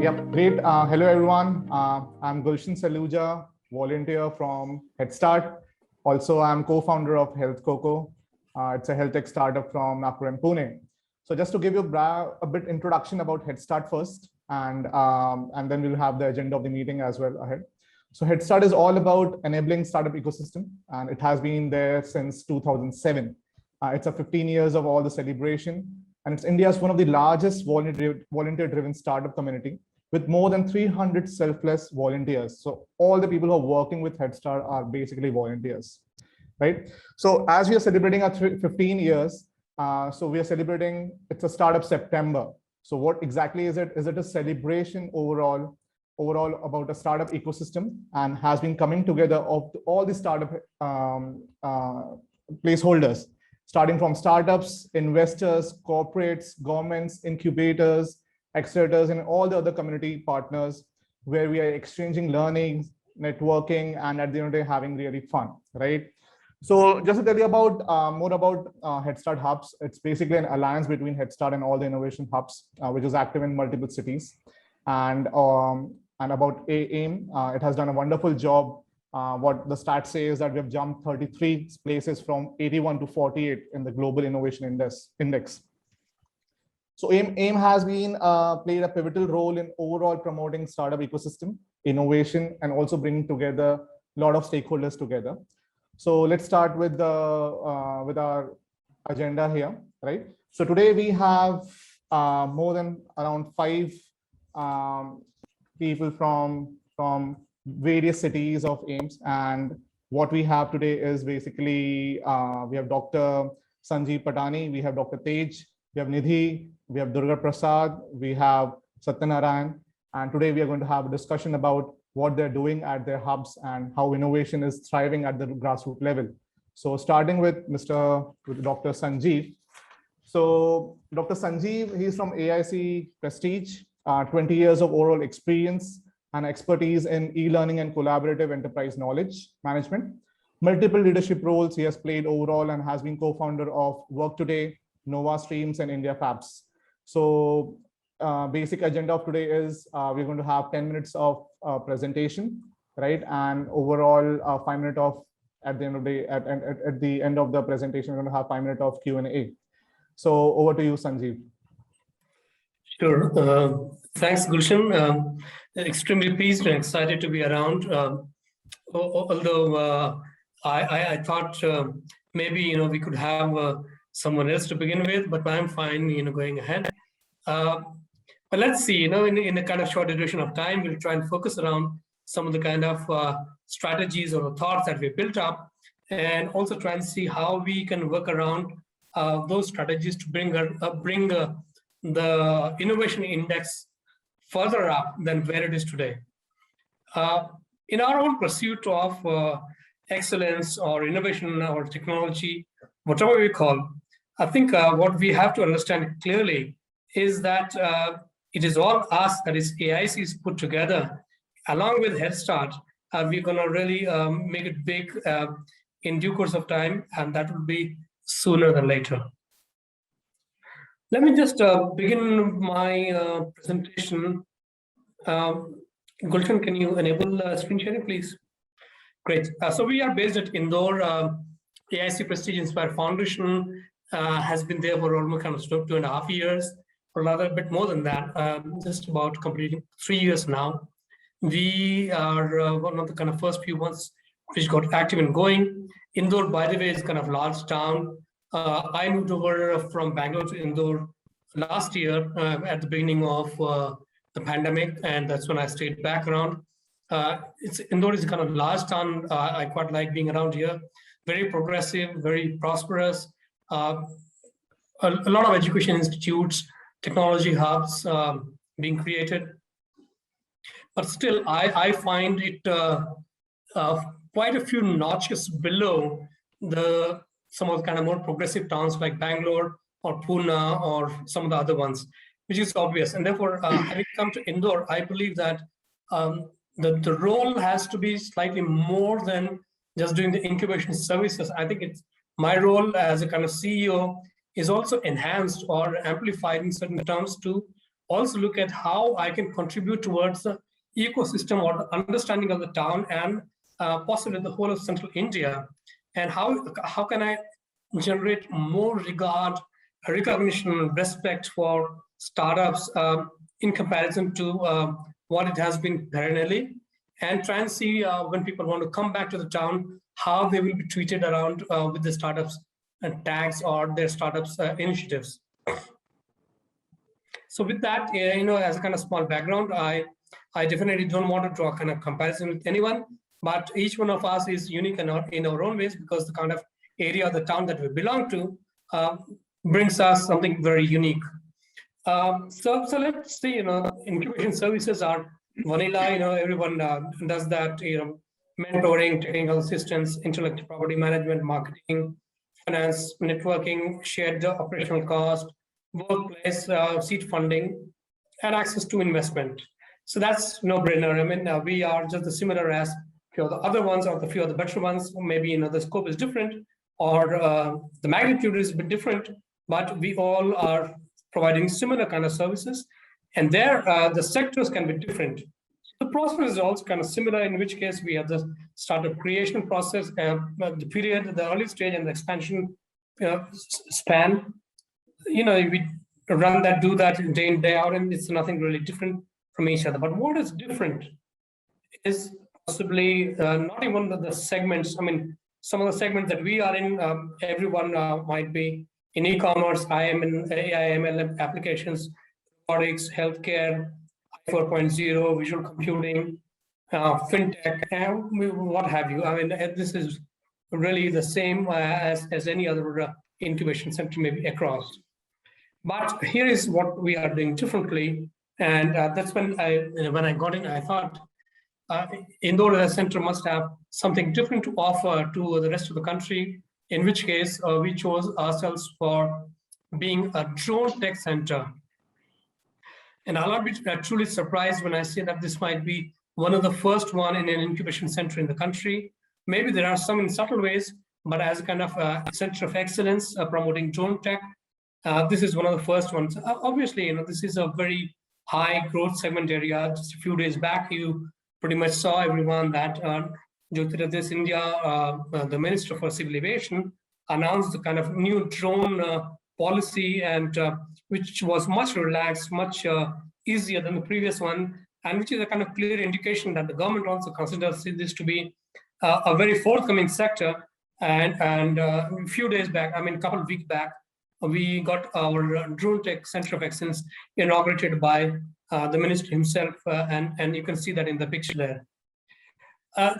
Yep, great. Hello, everyone. I'm Gulshan Saluja, volunteer from Head Start. Also, I'm co-founder of Health Coco. It's a health tech startup from Nagpur and Pune. So just to give you a bit introduction about Head Start first, and then we'll have the agenda of the meeting as well ahead. So Head Start is all about enabling startup ecosystem, and it has been there since 2007. It's a 15 years of all the celebration, and it's India's one of the largest volunteer-driven startup community with more than 300 selfless volunteers. So all the people who are working with Head Start are basically volunteers, right? So as we are celebrating our 15 years, so we are celebrating, it's a Startup September. So what exactly is it? Is it a celebration overall about a startup ecosystem, and has been coming together of all the startup placeholders, starting from startups, investors, corporates, governments, incubators, accelerators, and all the other community partners, where we are exchanging learnings, networking, and at the end of the day, having really fun, right? So just to tell you about more about Head Start Hubs, it's basically an alliance between Head Start and all the innovation hubs, which is active in multiple cities. And about AIM, it has done a wonderful job. What the stats say is that we have jumped 33 places from 81 to 48 in the global innovation index. So AIM has been played a pivotal role in overall promoting startup ecosystem, innovation, and also bringing together a lot of stakeholders together. So let's start with our agenda here, right? So today we have more than around 5 people from various cities of AIMS, and what we have today is basically we have Dr. Sanjeev Patani, we have Dr. Tej, we have Nidhi, we have Durga Prasad, we have Satyanarayan, and today we are going to have a discussion about what they're doing at their hubs and how innovation is thriving at the grassroots level. So starting with Dr. Sanjeev. So Dr. Sanjeev, he's from AIC Prestige, 20 years of overall experience and expertise in e-learning and collaborative enterprise knowledge management. Multiple leadership roles he has played overall, and has been co-founder of Work Today, Nova Streams, and India Fabs. So basic agenda of today is we're going to have 10 minutes of presentation, right? And overall 5 minutes of, at the end of the day, at the end of the presentation, we're going to have 5 minutes of Q&A. So over to you, Sanjeev. Sure. Thanks, Gulshan. Extremely pleased and excited to be around. Although I thought maybe we could have someone else to begin with, but I'm fine going ahead. But let's see. In a kind of short duration of time, we'll try and focus around some of the kind of strategies or thoughts that we built up, and also try and see how we can work around those strategies to bring the innovation index further up than where it is today. In our own pursuit of excellence or innovation or technology, whatever we call, I think what we have to understand clearly is that it is all us, that is AICs put together, along with Head Start, we're going to really make it big in due course of time, and that will be sooner than later. Let me just begin my presentation. Gulshan, can you enable screen sharing, please? Great. So we are based at Indore. AIC Prestige Inspire Foundation has been there for almost kind of 2.5 years, or rather a bit more than that, just about completing 3 years now. We are one of the kind of first few ones which got active and going. Indore, by the way, is kind of large town. I moved over from Bangalore to Indore last year at the beginning of the pandemic, and that's when I stayed back around. Indore is a kind of large town. I quite like being around here. Very progressive, very prosperous. A lot of education institutes, technology hubs being created. But still, I find it quite a few notches below some of the kind of more progressive towns like Bangalore or Pune or some of the other ones, which is obvious. And therefore, having come to Indore, I believe that the role has to be slightly more than just doing the incubation services. I think it's my role as a kind of CEO is also enhanced or amplified in certain terms to also look at how I can contribute towards the ecosystem or the understanding of the town and possibly the whole of central India. And how can I generate more recognition, respect for startups in comparison to what it has been perennially, and try and see when people want to come back to the town, how they will be treated around with the startups and tags or their startups initiatives. So with that, as a kind of small background, I definitely don't want to draw a kind of comparison with anyone, but each one of us is unique in our own ways, because the kind of area of the town that we belong to brings us something very unique. So let's see, incubation services are vanilla, everyone does that, mentoring, technical assistance, intellectual property management, marketing, finance, networking, shared operational cost, workplace, seed funding, and access to investment. So that's no brainer. I mean, we are just as similar as few of the other ones or the few of the better ones. Maybe, the scope is different or the magnitude is a bit different, but we all are providing similar kind of services. And there, the sectors can be different. The process is also kind of similar, in which case we have the startup creation process, the period, the early stage and the expansion span. We run that, do that day in, day out, and it's nothing really different from each other. But what is different is possibly not even the segments. I mean, some of the segments that we are in, everyone might be in e-commerce, I am in AI, ML applications, robotics, healthcare, 4.0, visual computing, fintech, and what have you. I mean, this is really the same as any other incubation center maybe across. But here is what we are doing differently. And that's when I got in, I thought Indore Center must have something different to offer to the rest of the country, in which case we chose ourselves for being a drone tech center. And I'll not be truly surprised when I say that this might be one of the first one in an incubation center in the country. Maybe there are some in subtle ways, but as a kind of center of excellence promoting drone tech, this is one of the first ones. Obviously, this is a very high growth segment area. Just a few days back, you pretty much saw everyone that Jyotiradish India, the Minister for Civil Aviation, announced the kind of new drone policy, and which was much relaxed, much easier than the previous one, and which is a kind of clear indication that the government also considers this to be a very forthcoming sector. And a few days back, a couple of weeks back, we got our Drone Tech Center of Excellence inaugurated by the minister himself, and you can see that in the picture there.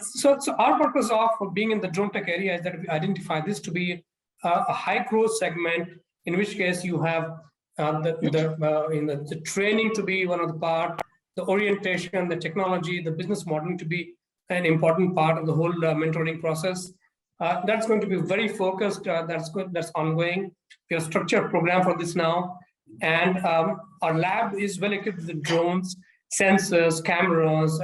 So our purpose of being in the drone tech area is that we identify this to be a high growth segment, in which case you have the training to be one of the part, the orientation, the technology, the business modeling to be an important part of the whole mentoring process. That's going to be very focused. That's ongoing. We have a structured program for this now, and our lab is well equipped with drones, sensors, cameras,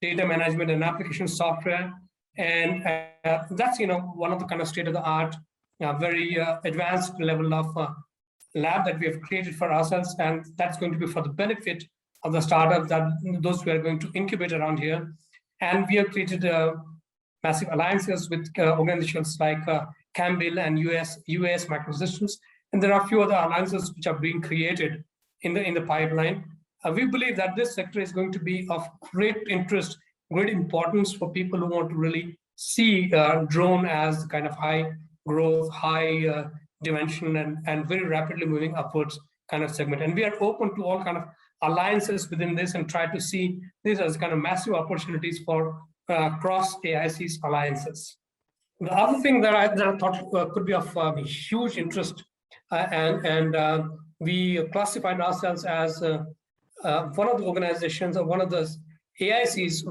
data management, and application software. And that's one of the kind of state of the art, very advanced level of lab that we have created for ourselves, and that's going to be for the benefit of the startups, that those who are going to incubate around here. And we have created massive alliances with organizations like Campbell and US Microsystems, and there are a few other alliances which are being created in the pipeline. We believe that this sector is going to be of great interest, great importance for people who want to really see drone as kind of high growth, high dimension, and very rapidly moving upwards kind of segment. And we are open to all kind of alliances within this, and try to see this as kind of massive opportunities for cross AIC's alliances. The other thing that I thought could be of huge interest, and we classified ourselves as one of the organizations, or one of the AICs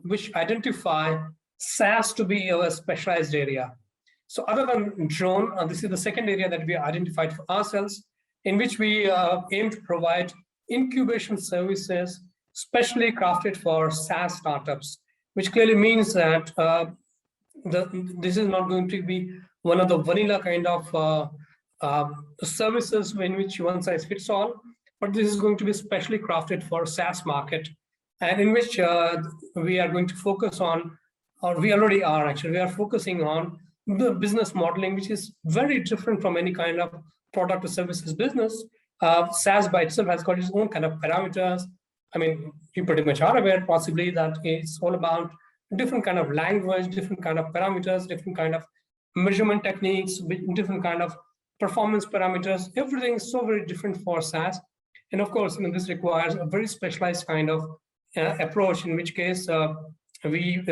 which identify SaaS to be a specialized area. So other than drone, this is the second area that we identified for ourselves, in which we aim to provide incubation services specially crafted for SaaS startups, which clearly means that this is not going to be one of the vanilla kind of services in which one size fits all, but this is going to be specially crafted for SaaS market, and in which we are going to focus on, or we already are actually, we are focusing on the business modeling, which is very different from any kind of product or services business. SaaS by itself has got its own kind of parameters. I mean, you pretty much are aware possibly that it's all about different kind of language, different kind of parameters, different kind of measurement techniques, different kind of performance parameters. Everything is so very different for SaaS. And of course, this requires a very specialized kind of approach, in which case we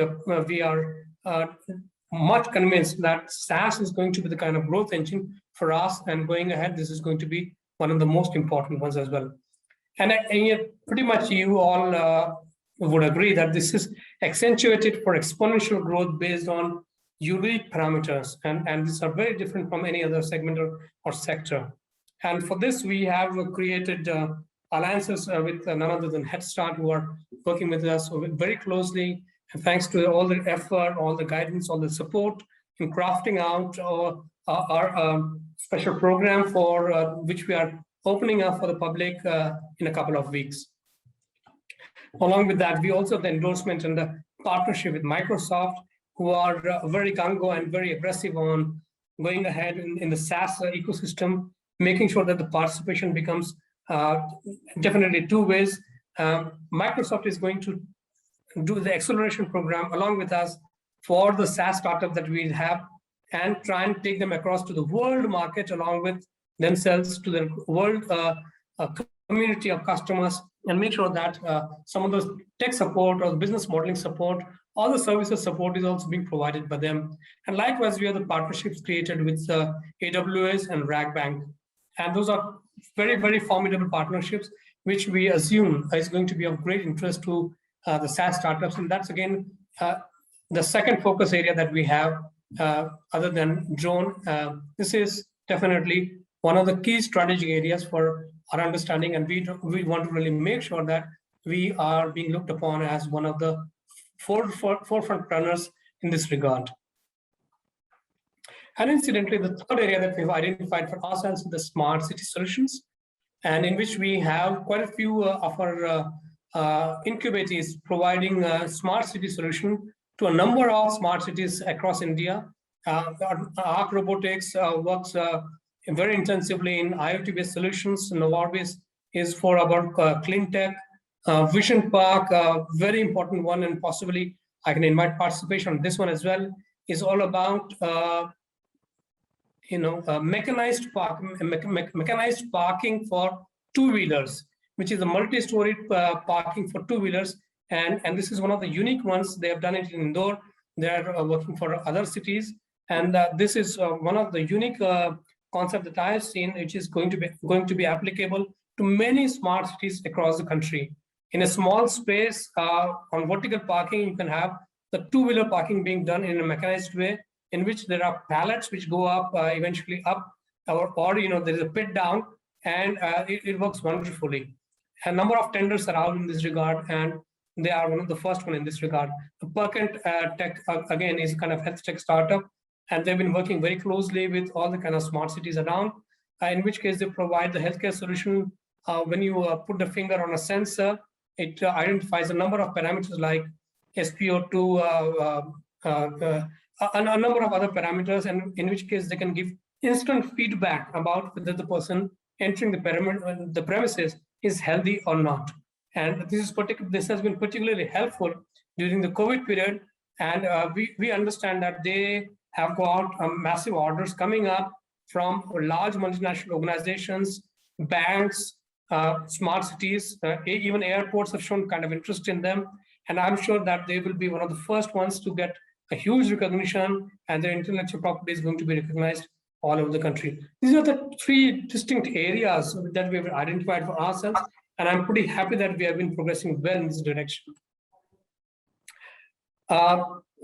are much convinced that SaaS is going to be the kind of growth engine for us, and going ahead, this is going to be one of the most important ones as well. And pretty much you all would agree that this is accentuated for exponential growth based on unique parameters, and these are very different from any other segment or sector. And for this, we have created alliances with none other than HeadStart, who are working with us very closely. And thanks to all the effort, all the guidance, all the support in crafting out our special program for which we are opening up for the public in a couple of weeks. Along with that, we also have the endorsement and the partnership with Microsoft, who are very gung-ho and very aggressive on going ahead in the SaaS ecosystem, making sure that the participation becomes definitely two ways. Microsoft is going to do the acceleration program along with us for the SaaS startup that we have, and try and take them across to the world market along with themselves to the world community of customers, and make sure that some of those tech support or business modeling support, all the services support is also being provided by them. And likewise, we have the partnerships created with AWS and RagBank. And those are very, very formidable partnerships, which we assume is going to be of great interest to the SaaS startups. And that's again, the second focus area that we have other than drone. This is definitely one of the key strategic areas for our understanding, and we want to really make sure that we are being looked upon as one of the forefront runners in this regard. And incidentally, the third area that we've identified for ourselves is the smart city solutions, and in which we have quite a few of our incubators providing a smart city solution to a number of smart cities across India. Arc Robotics works very intensively in IoT-based solutions. Novartis is for our clean tech. Vision Park, very important one, and possibly I can invite participation on this one as well, is all about mechanized parking for two-wheelers, which is a multi-story parking for two-wheelers. And this is one of the unique ones. They have done it in Indore. They are working for other cities. And this is one of the unique concept that I have seen, which is going to be applicable to many smart cities across the country. In a small space on vertical parking, you can have the two-wheeler parking being done in a mechanized way, in which there are pallets which go up, eventually up, or there is a pit down, and it works wonderfully. A number of tenders are out in this regard, and they are one of the first one in this regard. The Perkent Tech, again, is a kind of health tech startup, and they've been working very closely with all the kind of smart cities around, in which case they provide the healthcare solution. When you put the finger on a sensor, it identifies a number of parameters like SpO2, a number of other parameters, and in which case they can give instant feedback about whether the person entering the premises is healthy or not. And this has been particularly helpful during the COVID period. And we understand that they have got massive orders coming up from large multinational organizations, banks, smart cities, even airports have shown kind of interest in them. And I'm sure that they will be one of the first ones to get a huge recognition, and their intellectual property is going to be recognized all over the country. These are the three distinct areas that we have identified for ourselves, and I'm pretty happy that we have been progressing well in this direction.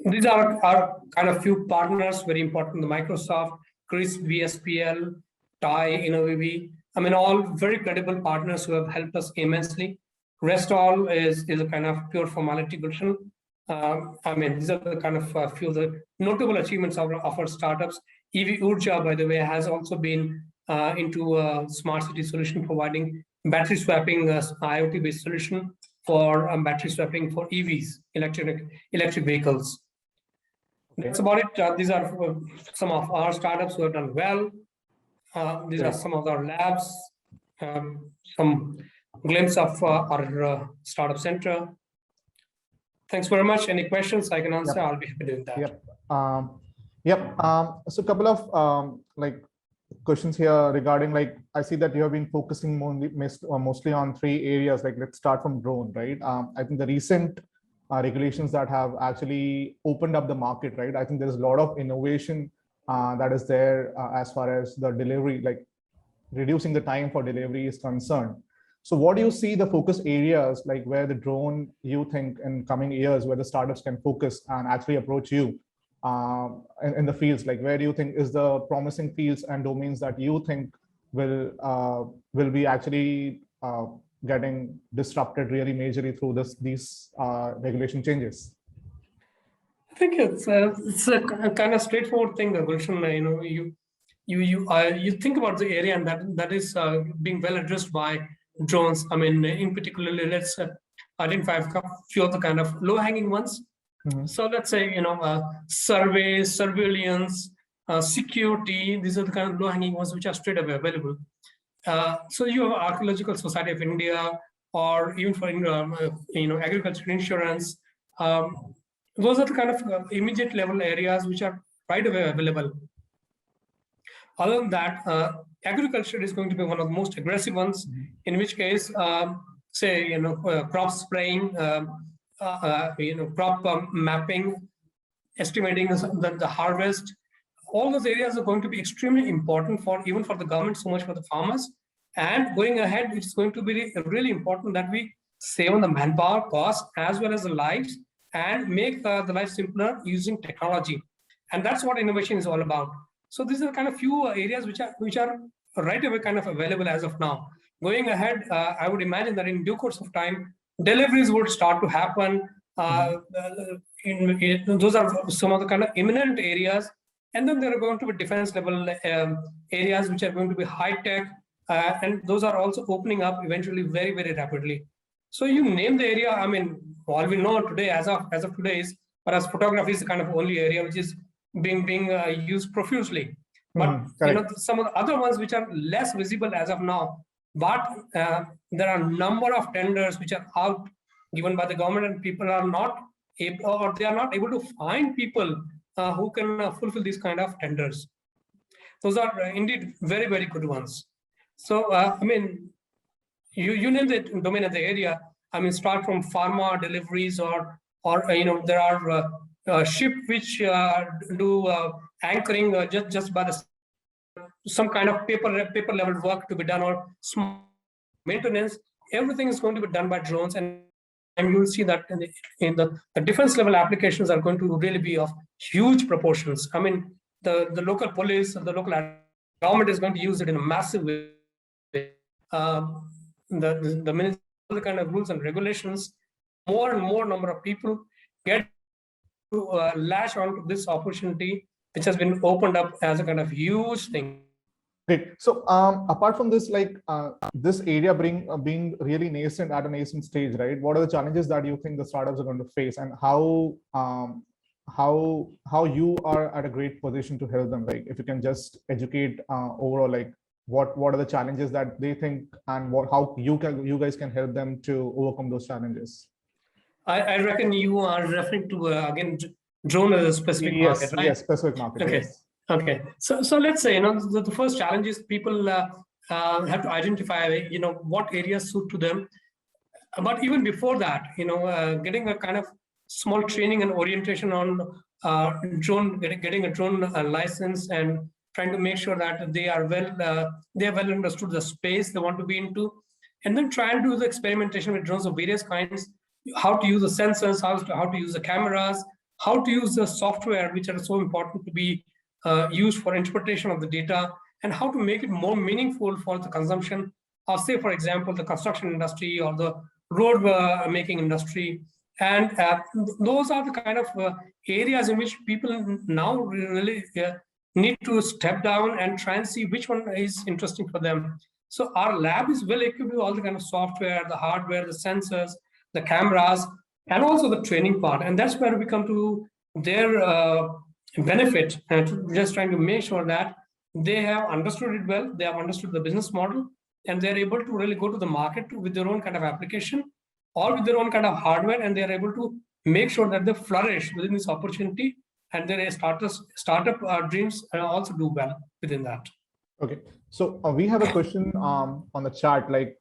These are our kind of few partners, very important: the Microsoft, CRIS, VSPL, TIE, Innovivi. I mean, all very credible partners who have helped us immensely. Restall is a kind of pure formality version. I mean, these are the kind of few of the notable achievements of our startups. EV Urja, by the way, has also been into a smart city solution, providing battery swapping IoT-based solution for battery swapping for EVs, electric vehicles. Okay. That's about it. These are some of our startups who have done well. These are some of our labs, some glimpse of our startup center. Thanks very much. Any questions I can answer, I'll be happy doing that. So a couple of like questions here regarding, like, I see that you have been focusing mostly on 3 areas. Like, let's start from drone, right? I think the recent regulations that have actually opened up the market, right? I think there's a lot of innovation that is there as far as the delivery, like reducing the time for delivery is concerned. So what do you see the focus areas, like where the drone, you think in coming years, where the startups can focus and actually approach you in the fields? Like, where do you think is the promising fields and domains that you think will be actually getting disrupted really majorly through these regulation changes? I think it's a kind of straightforward thing, Gulshan. You think about the area, and that is being well addressed by drones. I mean, in particular, let's identify a few of the kind of low-hanging ones. So let's say, survey, surveillance, security. These are the kind of low-hanging ones which are straight away available. So you have Archaeological Society of India, or even for agricultural insurance. Those are the kind of immediate level areas which are right away available. Other than that, agriculture is going to be one of the most aggressive ones, in which case, say, crop spraying, crop mapping, estimating the harvest. All those areas are going to be extremely important even for the government, so much for the farmers. And going ahead, it's going to be really important that we save on the manpower cost as well as the lives, and make the life simpler using technology. And that's what innovation is all about. So these are kind of few areas which are right away kind of available as of now. Going ahead, I would imagine that in due course of time, deliveries would start to happen. Those are some of the kind of imminent areas. And then there are going to be defense level areas which are going to be high tech. And those are also opening up eventually very, very rapidly. So you name the area. I mean, all we know today as of today is, whereas photography is the kind of only area which is being used profusely. But some of the other ones which are less visible as of now, but there are a number of tenders which are out given by the government, and people are not able, or they are not able to find people who can fulfill these kind of tenders. Those are indeed very, very good ones. So I mean, you name the domain of the area. I mean, start from pharma deliveries, or there are ship which do anchoring just by some kind of paper level work to be done, or small maintenance. Everything is going to be done by drones, and you will see that in the defense level applications are going to really be of huge proportions. I mean, the local police, the local government is going to use it in a massive way. The ministry, the kind of rules and regulations, more and more number of people get to latch onto this opportunity, which has been opened up as a kind of huge thing. Great. So apart from this, like this area being really nascent at a nascent stage, right? What are the challenges that you think the startups are going to face, and how you are at a great position to help them? Like, if you can just educate overall, like what are the challenges that they think, and how you guys can help them to overcome those challenges? I reckon you are referring to again drone as a specific market, right? Yes, specific market. Okay. Yes. Okay. So let's say the first challenge is people have to identify what areas suit to them. But even before that, getting a kind of small training and orientation on drone, getting a drone license, and trying to make sure that they have well understood the space they want to be into, and then try and do the experimentation with drones of various kinds, how to use the sensors, how to use the cameras, how to use the software, which are so important to be used for interpretation of the data, and how to make it more meaningful for the consumption of, say, for example, the construction industry or the road making industry. And those are the kind of areas in which people now really need to step down and try and see which one is interesting for them. So our lab is well equipped with all the kind of software, the hardware, the sensors, the cameras, and also the training part. And that's where we come to their benefit, and just trying to make sure that they have understood it well, they have understood the business model, and they're able to really go to the market with their own kind of application or with their own kind of hardware, and they're able to make sure that they flourish within this opportunity, and their startup dreams also do well within that. Okay, so we have a question on the chat. Like,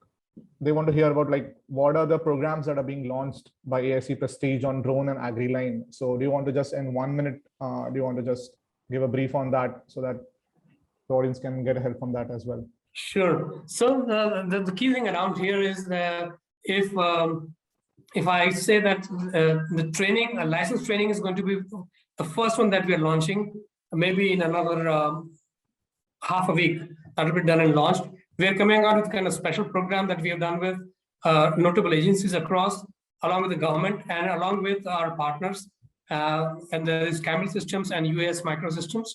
they want to hear about like what are the programs that are being launched by AIC Prestige on drone and AgriLine. So do you want to just in 1 minute, do you want to just give a brief on that so that the audience can get help from that as well? Sure. So the key thing around here is that if I say that the training, license training is going to be the first one that we are launching, maybe in another half a week, that will be done and launched. We are coming out with kind of special program that we have done with notable agencies across, along with the government and along with our partners. And there is Camel Systems and UAS Microsystems.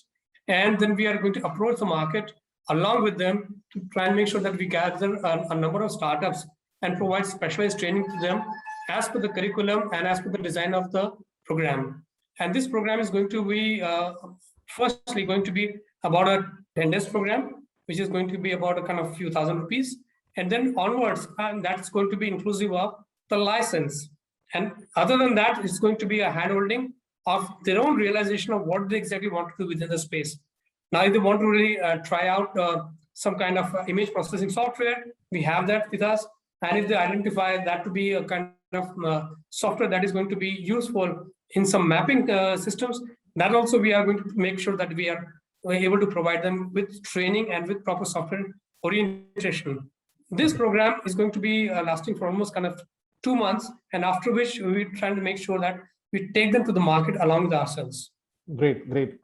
And then we are going to approach the market along with them to try and make sure that we gather a number of startups and provide specialized training to them as per the curriculum and as per the design of the program. And this program is going to be, firstly, going to be about a 10 days program, which is going to be about a kind of few thousand rupees. And then onwards, and that's going to be inclusive of the license. And other than that, it's going to be a handholding of their own realization of what they exactly want to do within the space. Now, if they want to really try out some kind of image processing software, we have that with us. And if they identify that to be a kind of software that is going to be useful in some mapping systems, that also we are going to make sure that we are able to provide them with training and with proper software orientation. This program is going to be lasting for almost kind of 2 months, and after which we're trying to make sure that we take them to the market along with ourselves. Great, great.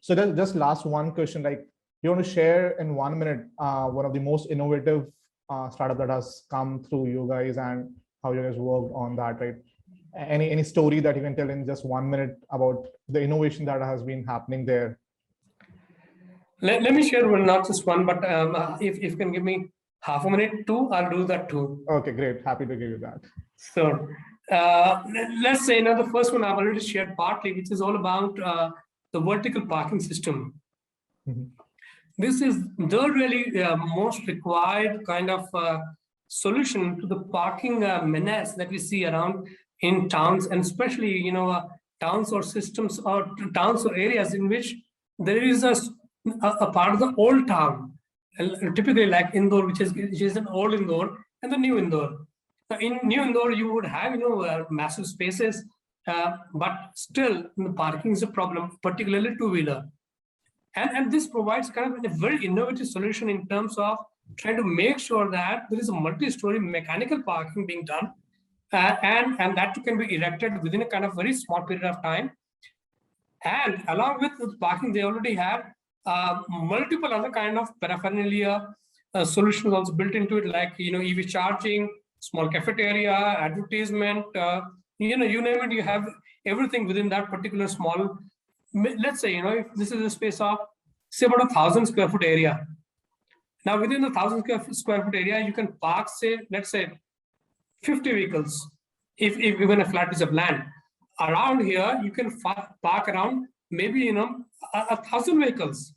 So just last one question, like you want to share in 1 minute one of the most innovative startup that has come through you guys and how you guys worked on that, right? Any story that you can tell in just 1 minute about the innovation that has been happening there? Let me share one, not just one, but if you can give me half a minute too, I'll do that too. Okay, great. Happy to give you that. So let's say the first one I've already shared partly, which is all about the vertical parking system. Mm-hmm. This is the really most required kind of solution to the parking menace that we see around in towns, and especially towns or systems or towns or areas in which there is a part of the old town, typically like Indore, which is an old Indore and the new Indore. In New Indore, you would have massive spaces, but still the parking is a problem, particularly two-wheeler. And this provides kind of a very innovative solution in terms of trying to make sure that there is a multi-story mechanical parking being done, and that can be erected within a kind of very small period of time. And along with parking, they already have multiple other kind of paraphernalia solutions also built into it, like EV charging, small cafeteria, advertisement, you name it, you have everything within that particular small. Let's say if this is a space of say about 1,000 square foot area. Now within the 1,000 square foot area, you can park, say, let's say 50 vehicles, if even a flat piece of land. Around here, you can park around maybe 1,000 vehicles,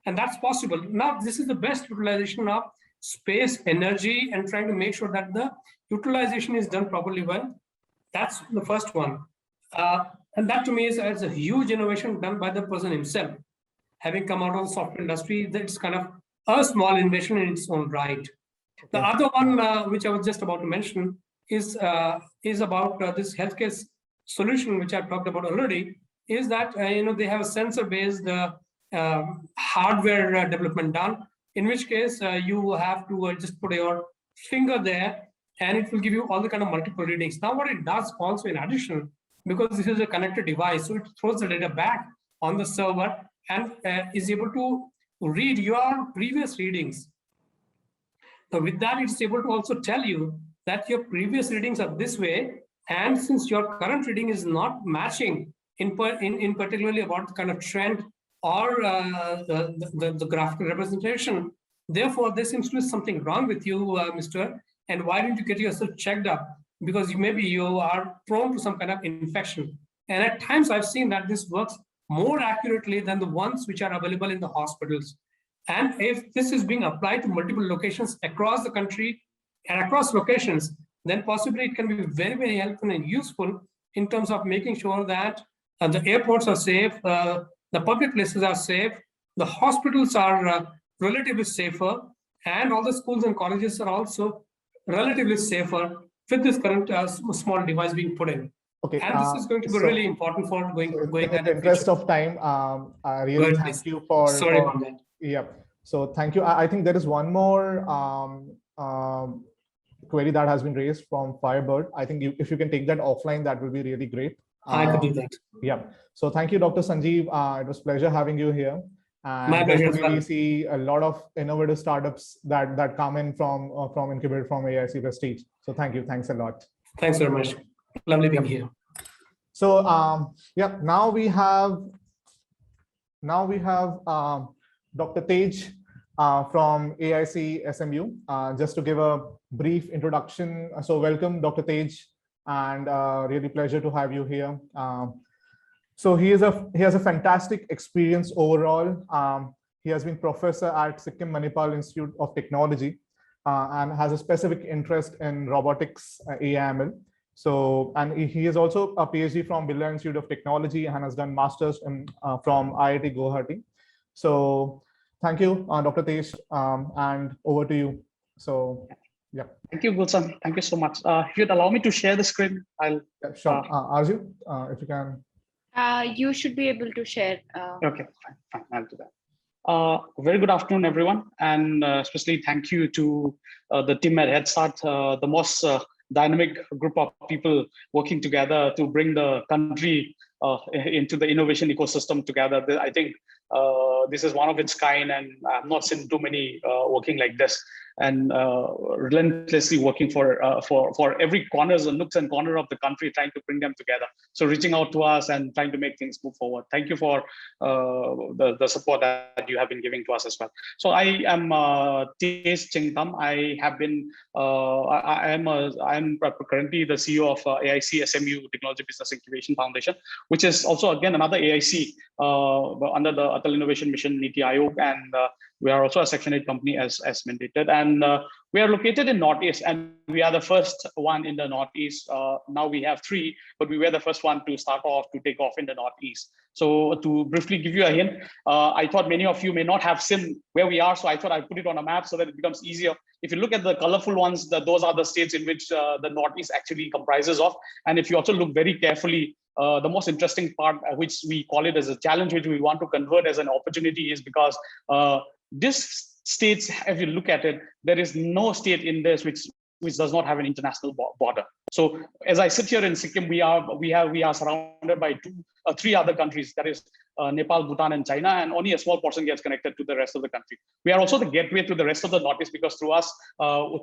and that's possible. Now this is the best utilization of space, energy, and trying to make sure that the utilization is done properly well. That's the first one. And that to me is a huge innovation done by the person himself. Having come out of the software industry, that's kind of a small innovation in its own right. Okay. The other one, which I was just about to mention, is about this healthcare solution, which I've talked about already, is that they have a sensor-based hardware development done, in which case you have to just put your finger there, and it will give you all the kind of multiple readings. Now, what it does also in addition, because this is a connected device, so it throws the data back on the server and is able to read your previous readings. So with that, it's able to also tell you that your previous readings are this way, and since your current reading is not matching in particularly about the kind of trend or the graphical representation, Therefore, there seems to be something wrong with you, Mister. And why don't you get yourself checked up? Because maybe you are prone to some kind of infection. And at times I've seen that this works more accurately than the ones which are available in the hospitals. And if this is being applied to multiple locations across the country and across locations, then possibly it can be very, very helpful and useful in terms of making sure that the airports are safe, the public places are safe, the hospitals are relatively safer, and all the schools and colleges are also relatively safer with this current small device being put in. Okay, and this is going to be really important for going in ahead. the interest of time, I really thank you for. Sorry about that. Yeah. So thank you. I think there is one more query that has been raised from Firebird. I think if you can take that offline, that will be really great. I could do that. Yeah. So thank you, Dr. Sanjeev. It was a pleasure having you here. And my pleasure as well. We see a lot of innovative startups that come in from incubated from AIC Prestige. So thank you. Thanks a lot. Thanks very much. Lovely being here. So yeah, now we have Dr. Tej from AIC SMU. Just to give a brief introduction. So welcome, Dr. Tej, and really pleasure to have you here. So he has a fantastic experience overall. He has been professor at Sikkim Manipal Institute of Technology and has a specific interest in robotics, AI/ML. So, and he is also a PhD from Birla Institute of Technology and has done masters from IIT Guwahati. So thank you, Dr. Tej, and over to you. So, yeah. Thank you, Gulshan. Thank you so much. If you'd allow me to share the screen, I'll. Yeah, sure. Arju, if you can. You should be able to share. Okay, fine. I'll do that. Very good afternoon, everyone, and especially thank you to the team at Head Start, the most dynamic group of people working together to bring the country into the innovation ecosystem together. I think this is one of its kind, and I've not seen too many working like this, and relentlessly working for every corners and nooks and corner of the country, trying to bring them together. So reaching out to us and trying to make things move forward. Thank you for the support that you have been giving to us as well. So I am Tej Chingtam. I have been I am currently the CEO of AIC SMU Technology Business Incubation Foundation, which is also again another AIC under the Atal Innovation Mission Niti Aayog, and we are also a Section 8 company as mandated, and we are located in Northeast, and we are the first one in the Northeast. Now we have 3, but we were the first one to start off to take off in the Northeast. So to briefly give you a hint, I thought many of you may not have seen where we are, so I thought I'd put it on a map so that it becomes easier. If you look at the colorful ones, those are the states in which the Northeast actually comprises of. And if you also look very carefully, the most interesting part, which we call it as a challenge, which we want to convert as an opportunity, is because this states, if you look at it, there is no state in this which does not have an international border. So as I sit here in Sikkim, we are surrounded by 3 other countries, that is Nepal, Bhutan, and China, and only a small portion gets connected to the rest of the country. We are also the gateway to the rest of the Northeast, because through us,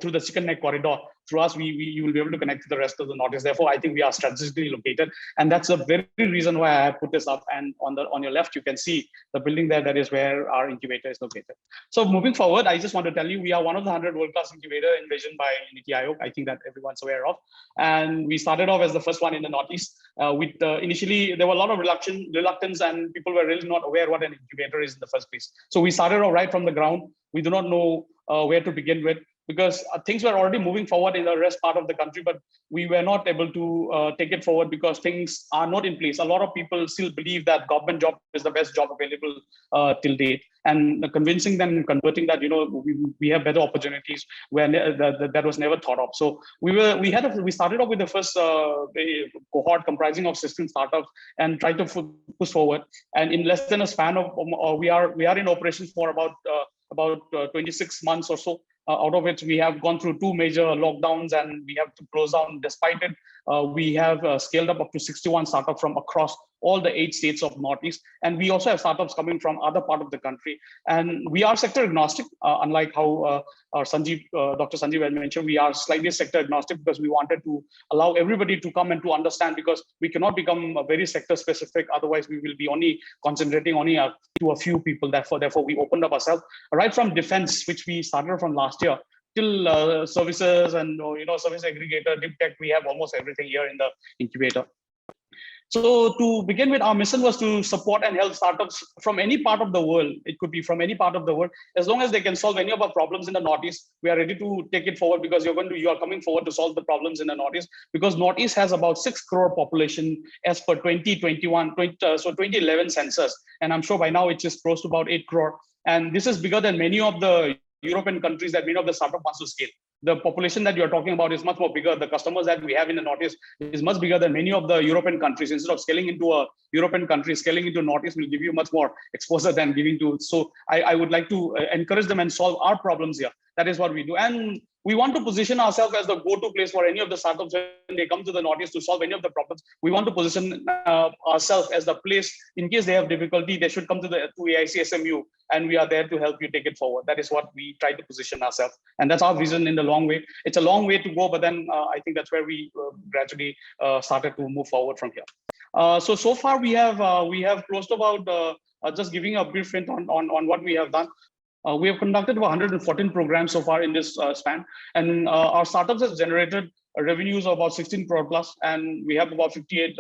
through the Chicken Neck corridor, through us, you will be able to connect to the rest of the Northeast. Therefore, I think we are strategically located, and that's the very reason why I put this up. And on your left, you can see the building there. That is where our incubator is located. So moving forward, I just want to tell you, we are one of the 100 world-class incubator envisioned by Niti Aayog. I think that everyone's aware of. And we started off as the first one in the Northeast. Initially, there were a lot of reluctance, and people were really not aware what an incubator is in the first place. So we started off right from the ground. We do not know where to begin with, because things were already moving forward in the rest part of the country, but we were not able to take it forward because things are not in place. A lot of people still believe that government job is the best job available till date, and convincing them and converting that, we have better opportunities where that was never thought of. So we started off with the first cohort comprising of 16 startups and tried to push forward. And in less than a span of, we are in operations for about 26 months or so. Out of which we have gone through 2 major lockdowns, and we have to close down. Despite it, we have scaled up to 61 startups from across all the 8 states of Northeast. And we also have startups coming from other part of the country. And we are sector agnostic, unlike how our Dr. Sanjeev had mentioned. We are slightly sector agnostic because we wanted to allow everybody to come and to understand, because we cannot become very sector specific. Otherwise, we will be only concentrating only to a few people. Therefore, we opened up ourselves right from defense, which we started from last year, till services and service aggregator, deep tech. We have almost everything here in the incubator. So to begin with, our mission was to support and help startups from any part of the world. It could be from any part of the world, as long as they can solve any of our problems in the Northeast. We are ready to take it forward, because you are coming forward to solve the problems in the Northeast, because Northeast has about 6 crore population as per 2011 census, and I'm sure by now it's just close to about 8 crore. And this is bigger than many of the European countries that many of the startup wants to scale. The population that you're talking about is much more bigger. The customers that we have in the Northeast is much bigger than many of the European countries. Instead of scaling into a European country, scaling into Northeast will give you much more exposure than giving to. So I would like to encourage them and solve our problems here. That is what we do. And we want to position ourselves as the go-to place for any of the startups when they come to the Northeast to solve any of the problems. We want to position ourselves as the place, in case they have difficulty, they should come to AIC SMU, and we are there to help you take it forward. That is what we try to position ourselves. And that's our vision in the long way. It's a long way to go, but then I think that's where we gradually started to move forward from here. So far we have closed about, just giving a brief hint on what we have done. We have conducted about 114 programs so far in this span, and our startups has generated revenues of about 16 crore plus, and we have about 58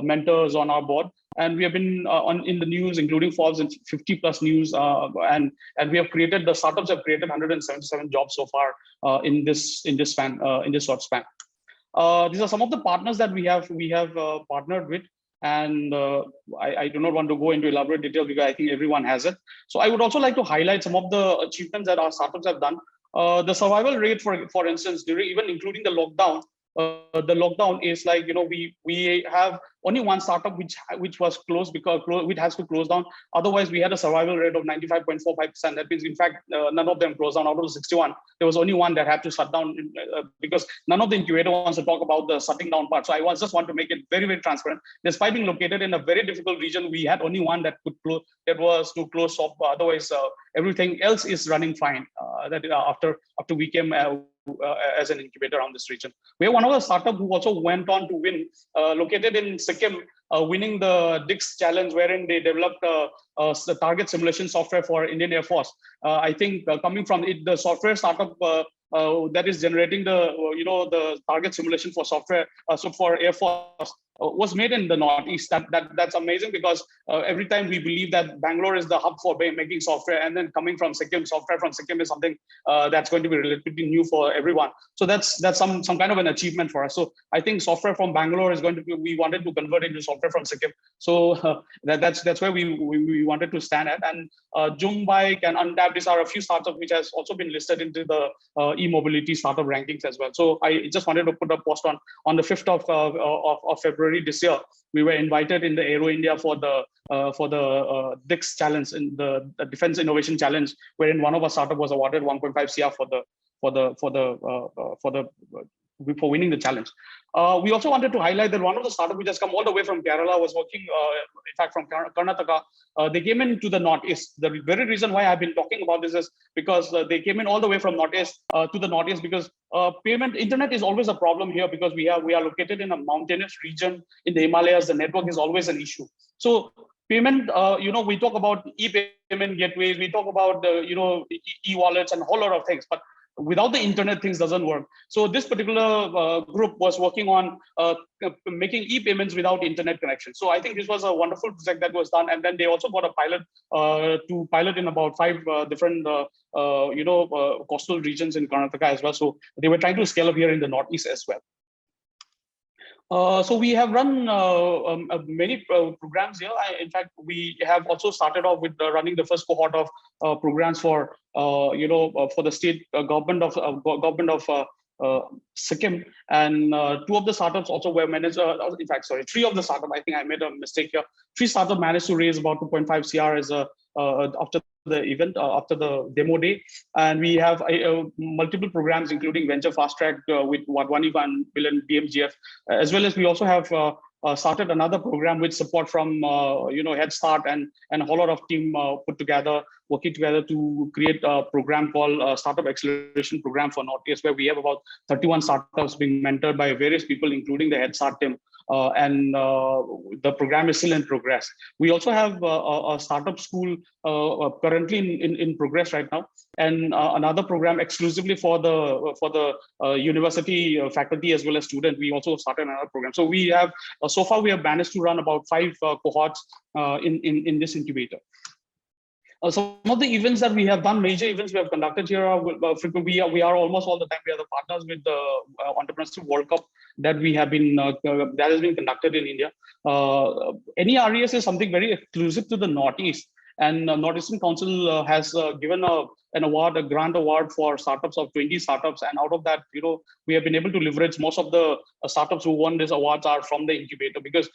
mentors on our board, and we have been in the news, including Forbes and 50 plus news, and we have created, the startups have created 177 jobs so far in this span, in this short span. These are some of the partners that we have partnered with. And I do not want to go into elaborate detail because I think everyone has it. So I would also like to highlight some of the achievements that our startups have done. The survival rate, for instance, even including the lockdown, is like, we have only one startup which was closed because it has to close down. Otherwise, we had a survival rate of 95.45%. That means, in fact, none of them closed down. Out of the 61, there was only one that had to shut down because none of the incubator wants to talk about the shutting down part. So I just want to make it very, very transparent. Despite being located in a very difficult region, we had only one that could close. That was to close shop. Otherwise, everything else is running fine. After we came as an incubator around this region. We have one of the startup who also went on to win, located in Sikkim, winning the DIX challenge, wherein they developed the target simulation software for Indian Air Force. I think coming from it, the software startup that is generating the target simulation for software, so for Air Force, was made in the Northeast. That's amazing, because every time we believe that Bangalore is the hub for making software, and then coming from Sikkim, software from Sikkim is something that's going to be relatively new for everyone. So that's some kind of an achievement for us. So I think software from Bangalore is going to be, we wanted to convert into software from Sikkim. So that's where we wanted to stand at. And Jumbai and Untapped, these are a few startups which has also been listed into the e-mobility startup rankings as well. So I just wanted to put a post on the 5th of February this year. We were invited in the Aero India for the DIX challenge, in the Defense Innovation Challenge, wherein one of our startup was awarded 1.5 CR for winning the challenge. We also wanted to highlight that one of the startup which has come all the way from Kerala was working, in fact, from Karnataka. They came into the Northeast. The very reason why I've been talking about this is because they came in all the way from Northeast to the Northeast, because internet is always a problem here, because we are located in a mountainous region in the Himalayas. The network is always an issue. So payment, we talk about e-payment gateways, we talk about e-wallets and a whole lot of things, but without the internet, things doesn't work. So this particular group was working on making e-payments without internet connection. So I think this was a wonderful project that was done. And then they also got a pilot to pilot in about 5 different coastal regions in Karnataka as well. So they were trying to scale up here in the Northeast as well. So we have run many programs here. In fact, we have also started off with running the first cohort of programs for for the state government of Sikkim, and 2 of the startups also were managed. In fact, sorry, 3 of the startups. I think I made a mistake here. 3 startups managed to raise about 2.5 CR as after the event, after the demo day. And we have multiple programs, including Venture Fast Track with Wadhwani and Bill and BMGF, as well as we also have started another program with support from Head Start and a whole lot of team working together to create a program called Startup Acceleration Program for Northeast, where we have about 31 startups being mentored by various people, including the Head Start team. The program is still in progress. We also have a startup school currently in progress right now, and another program exclusively for the university faculty as well as students. We also started another program. So we have so far we have managed to run about 5 cohorts in this incubator. Some of the events that we have done, major events we have conducted here are frequent. We are almost all the time. We are the partners with the Entrepreneurship World Cup that we have been that has been conducted in India. NERES is something very exclusive to the Northeast, and Northeastern Council has given an award, a grant award for startups of 20 startups, and out of that, we have been able to leverage most of the startups who won these awards are from the incubator, because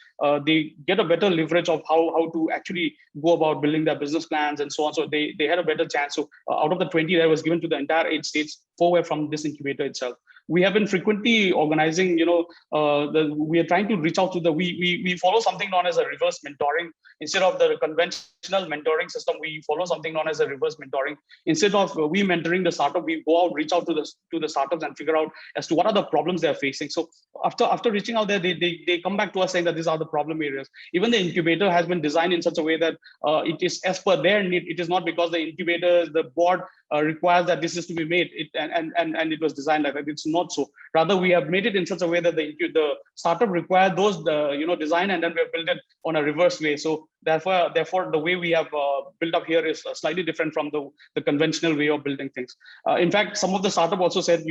they get a better leverage of how to actually go about building their business plans and so on. So they had a better chance. So out of the 20 that was given to the entire 8 states, 4 were from this incubator itself. We have been frequently organizing, we are trying to reach out to we follow something known as a reverse mentoring. Instead of the conventional mentoring system, we follow something known as a reverse mentoring. Instead of we mentoring the startup, we go out, reach out to the startups and figure out as to what are the problems they're facing. So after reaching out there, they come back to us saying that these are the problem areas. Even the incubator has been designed in such a way that it is as per their need. It is not because the incubator, the board requires that this is to be made, and it was designed like that. It's not so. Rather, we have made it in such a way that the startup required those design, and then we have built it on a reverse way. So therefore the way we have built up here is slightly different from the conventional way of building things. In fact, some of the startup also said,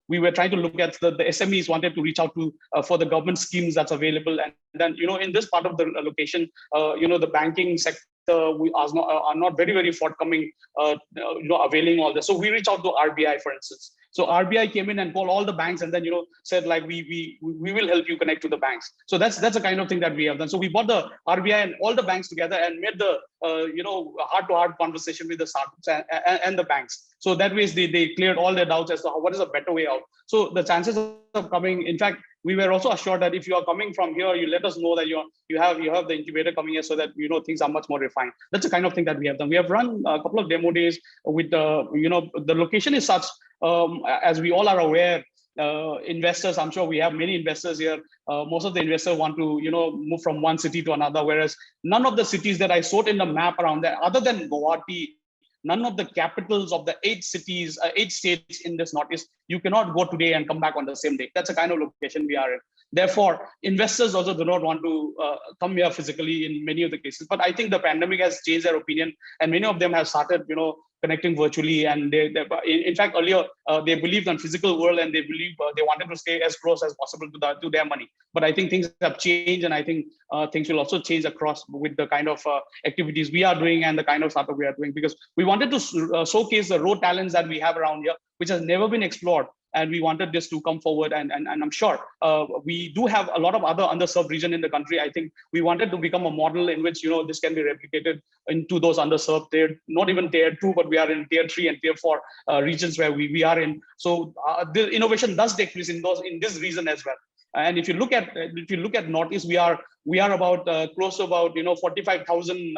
we were trying to look at the SMEs wanted to reach out to for the government schemes that's available, and then in this part of the location, the banking sector we are not very forthcoming, availing all this. So we reach out to RBI, for instance. So RBI came in and called all the banks, and then said like we will help you connect to the banks. So that's the kind of thing that we have done. So we brought the RBI and all the banks together and made the heart-to-heart conversation with the startups and the banks. So that way they cleared all their doubts as to what is a better way out. So the chances of coming, in fact, we were also assured that if you are coming from here, you let us know that you have the incubator coming here, so that things are much more refined. That's the kind of thing that we have done. We have run a couple of demo days with the location is such, as we all are aware, investors, I'm sure we have many investors here. Most of the investors want to move from one city to another, whereas none of the cities that I sort in the map around there, other than Guwahati, none of the capitals of the 8 cities, 8 states in this Northeast, you cannot go today and come back on the same day. That's the kind of location we are in. Therefore, investors also do not want to come here physically in many of the cases. But I think the pandemic has changed their opinion, and many of them have started, connecting virtually. And in fact, earlier they believed on physical world, and they believe they wanted to stay as close as possible to their money. But I think things have changed, and I think things will also change across with the kind of activities we are doing and the kind of startup we are doing, because we wanted to showcase the raw talents that we have around here, which has never been explored. And we wanted this to come forward, and I'm sure we do have a lot of other underserved region in the country. I think we wanted to become a model in which this can be replicated into those underserved, not even tier 2, but we are in tier 3 and tier 4 regions where we are in. So the innovation does take place in this region as well. And if you look at Northeast, we are about close to about 45,000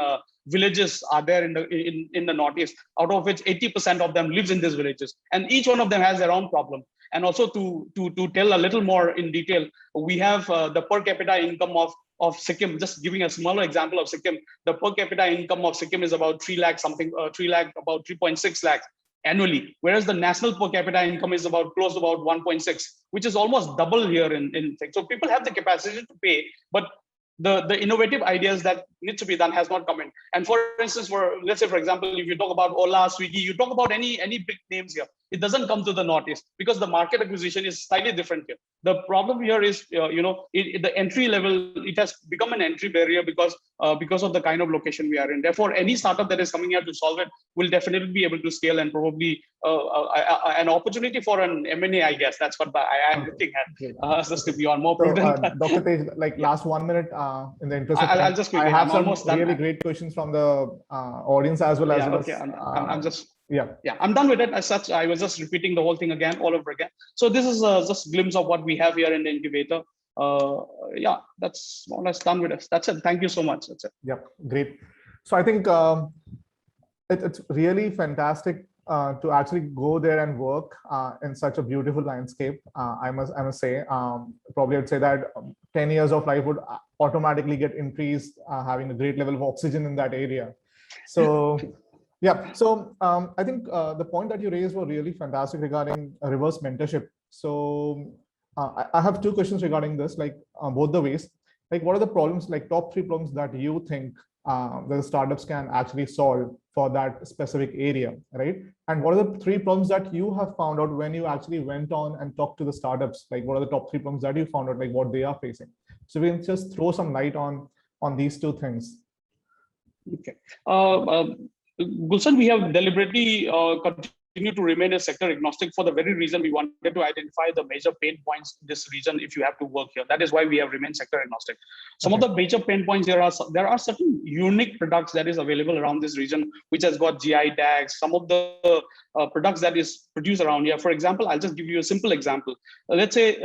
villages are there in the Northeast, out of which 80% of them lives in these villages, and each one of them has their own problem. And also to tell a little more in detail, we have the per capita income of Sikkim. Just giving a smaller example of Sikkim, the per capita income of Sikkim is about 3 lakh something, about 3.6 lakhs annually, whereas the national per capita income is about close to about 1.6, which is almost double here in so people have the capacity to pay, but the innovative ideas that need to be done has not come in. And for instance, let's say, for example, if you talk about Ola, Swiggy, you talk about any big names here, it doesn't come to the Northeast because the market acquisition is slightly different here. The problem here is, the entry level, it has become an entry barrier because of the kind of location we are in. Therefore, any startup that is coming here to solve it will definitely be able to scale, and probably an opportunity for an M&A, I guess. That's what I am looking at, just to be on more prudent. So, Dr. Tej, like last 1 minute, in the interest of time, I'll just quickly, I have some really great questions from the audience as well. I'm done with it. As such, I was just repeating the whole thing all over again. So this is just a glimpse of what we have here in the incubator. Yeah, that's more or less done with us. That's it. Thank you so much. That's it. Yep, great. So I think it's really fantastic to actually go there and work in such a beautiful landscape. I must say, probably I'd say that 10 years of life would automatically get increased, having a great level of oxygen in that area. So yeah, so I think the point that you raised were really fantastic regarding reverse mentorship. So I have two questions regarding this, like both the ways. Like, what are the problems, like top 3 problems that you think the startups can actually solve for that specific area, right? And what are the 3 problems that you have found out when you actually went on and talked to the startups? Like, what are the top 3 problems that you found out, like what they are facing? So we can just throw some light on these 2 things. Okay. Gulshan, we have deliberately continued to remain a sector agnostic for the very reason we wanted to identify the major pain points in this region if you have to work here. That is why we have remained sector agnostic. Some of the major pain points there are certain unique products that is available around this region, which has got GI tags. Some of the products that is produced around here. For example, I'll just give you a simple example. Let's say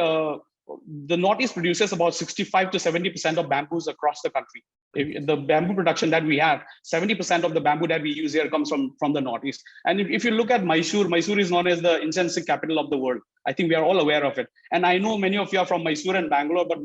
the Northeast produces about 65 to 70% of bamboos across the country. The bamboo production that we have, 70% of the bamboo that we use here comes from the Northeast. And if you look at Mysore, Mysore is known as the incense capital of the world. I think we are all aware of it. And I know many of you are from Mysore and Bangalore, but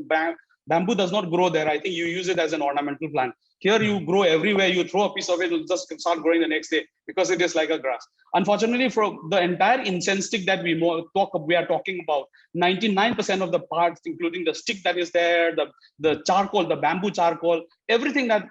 bamboo does not grow there. I think you use it as an ornamental plant. Here you grow everywhere. You throw a piece of it, it'll just start growing the next day because it is like a grass. Unfortunately, for the entire incense stick that we are talking about, 99% of the parts, including the stick that is there, the charcoal, the bamboo charcoal, everything that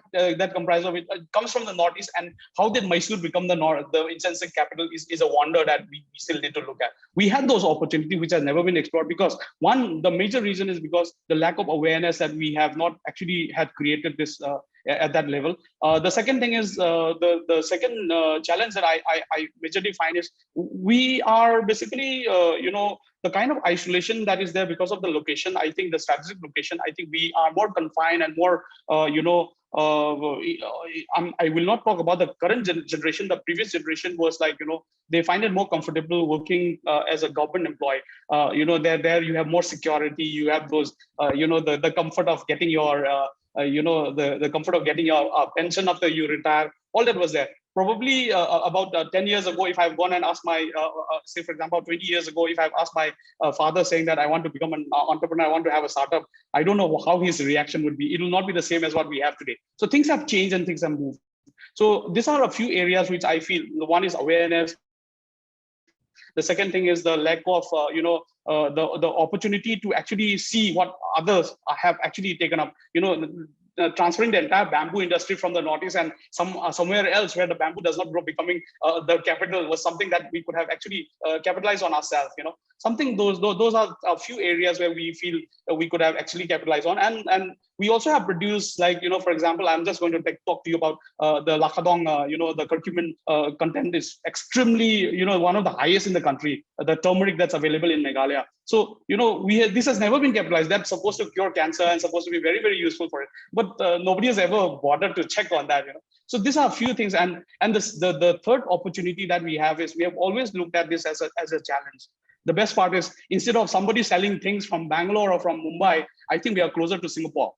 comprises of it comes from the Northeast. And how did Mysore become the incense stick capital is a wonder that we still need to look at. We had those opportunities which have never been explored because the major reason is because the lack of awareness that we have not actually had created this at that level. The second thing is the second challenge that I majorly find is we are basically, the kind of isolation that is there because of the location. I think the strategic location, I think we are more confined and more, I will not talk about the current generation. The previous generation was like, they find it more comfortable working as a government employee. There you have more security. You have those, the comfort of getting your, the comfort of getting your pension after you retire. All that was there. Probably about 10 years ago, if I've gone and asked my, say for example, 20 years ago, if I've asked my father saying that I want to become an entrepreneur, I want to have a startup, I don't know how his reaction would be. It will not be the same as what we have today. So things have changed and things have moved. So these are a few areas which I feel, the one is awareness. The second thing is the lack of, the opportunity to actually see what others have actually taken up. Transferring the entire bamboo industry from the Northeast and somewhere else where the bamboo does not grow, becoming the capital was something that we could have actually capitalized on ourselves. Something those are a few areas where we feel we could have actually capitalized on. And we also have produced, like, for example, I'm just going to talk to you about the Lakadong, the curcumin content is extremely, one of the highest in the country, the turmeric that's available in Meghalaya. So, this has never been capitalized. That's supposed to cure cancer and supposed to be very, very useful for it. But nobody has ever bothered to check on that, So these are a few things. And the third opportunity that we have is we have always looked at this as a challenge. The best part is instead of somebody selling things from Bangalore or from Mumbai, I think we are closer to Singapore.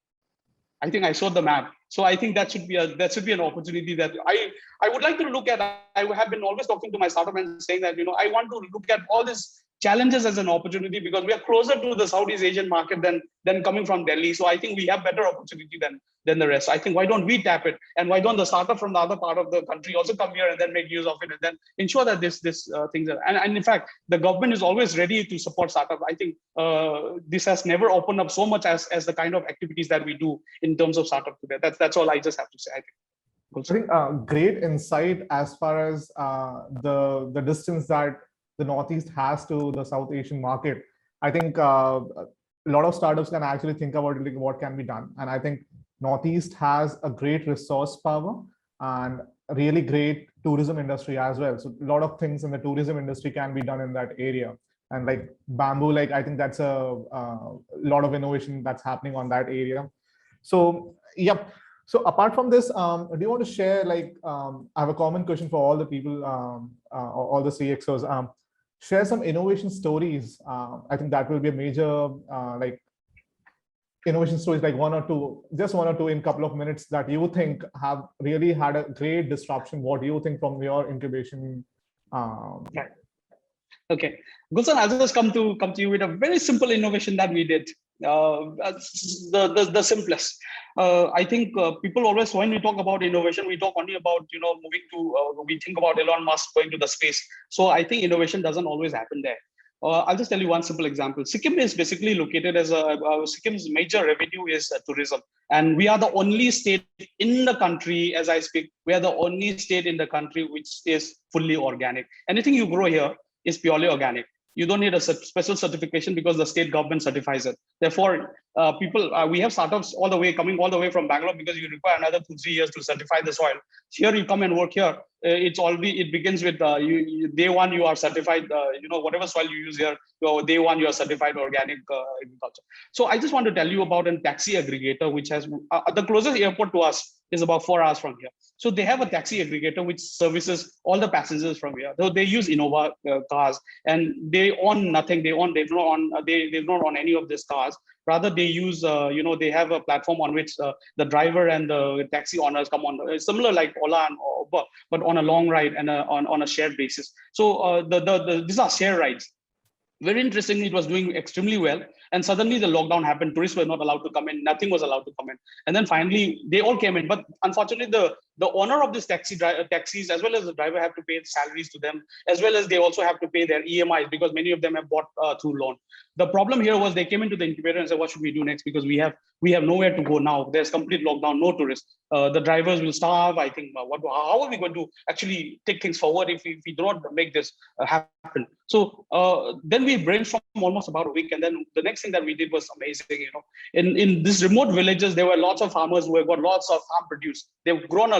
I think I saw the map. So I think that should be an opportunity that I would like to look at. I have been always talking to my startup and saying that, I want to look at all these challenges as an opportunity because we are closer to the Southeast Asian market than coming from Delhi. So I think we have better opportunity than the rest. I think why don't we tap it, and why don't the startup from the other part of the country also come here and then make use of it and then ensure that this things are, and in fact the government is always ready to support startup. I think this has never opened up so much as the kind of activities that we do in terms of startup today. That's all I just have to say. I think great insight as far as the distance that the Northeast has to the South Asian market. I think a lot of startups can actually think about like what can be done. And I think Northeast has a great resource power and a really great tourism industry as well. So a lot of things in the tourism industry can be done in that area. And like bamboo, like I think that's a lot of innovation that's happening on that area. So, yep. So apart from this, do you want to share, like, I have a common question for all the people, all the CXOs, share some innovation stories. I think that will be a major, like, innovation stories, like just one or two in couple of minutes that you think have really had a great disruption. What do you think from your incubation? Right. Okay, Gulshan, I'll just come to you with a very simple innovation that we did. The simplest. I think people always, when we talk about innovation, we talk only about moving to. We think about Elon Musk going to the space. So I think innovation doesn't always happen there. I'll just tell you one simple example. Sikkim is basically located as Sikkim's major revenue is tourism, and we are the only state in the country, as I speak, we are the only state in the country which is fully organic. Anything you grow here is purely organic. You don't need a special certification because the state government certifies it. Therefore, we have startups coming all the way from Bangalore because you require another 2-3 years to certify the soil. Here you come and work here. It begins with day one you are certified. Whatever soil you use here, day one you are certified organic agriculture. So I just want to tell you about a taxi aggregator which has the closest airport to us is about 4 hours from here. So they have a taxi aggregator which services all the passengers from here. So they use Innova cars, and they own nothing. They're not on any of these cars. Rather, they use they have a platform on which the driver and the taxi owners come on, similar like Ola and Uber, but on a long ride and on a shared basis. So these are share rides. Very interestingly, it was doing extremely well. And suddenly the lockdown happened. Tourists were not allowed to come in. Nothing was allowed to come in. And then finally, they all came in. But unfortunately, the owner of this taxis, as well as the driver, have to pay salaries to them, as well as they also have to pay their EMIs because many of them have bought through loan. The problem here was they came into the incubator and said, what should we do next? Because we have nowhere to go now. There's complete lockdown, no tourists. The drivers will starve. I think, how are we going to actually take things forward if we do not make this happen? So then we brainstormed almost about a week. And then the next thing that we did was amazing. In these remote villages, there were lots of farmers who have got lots of farm produce. They've grown a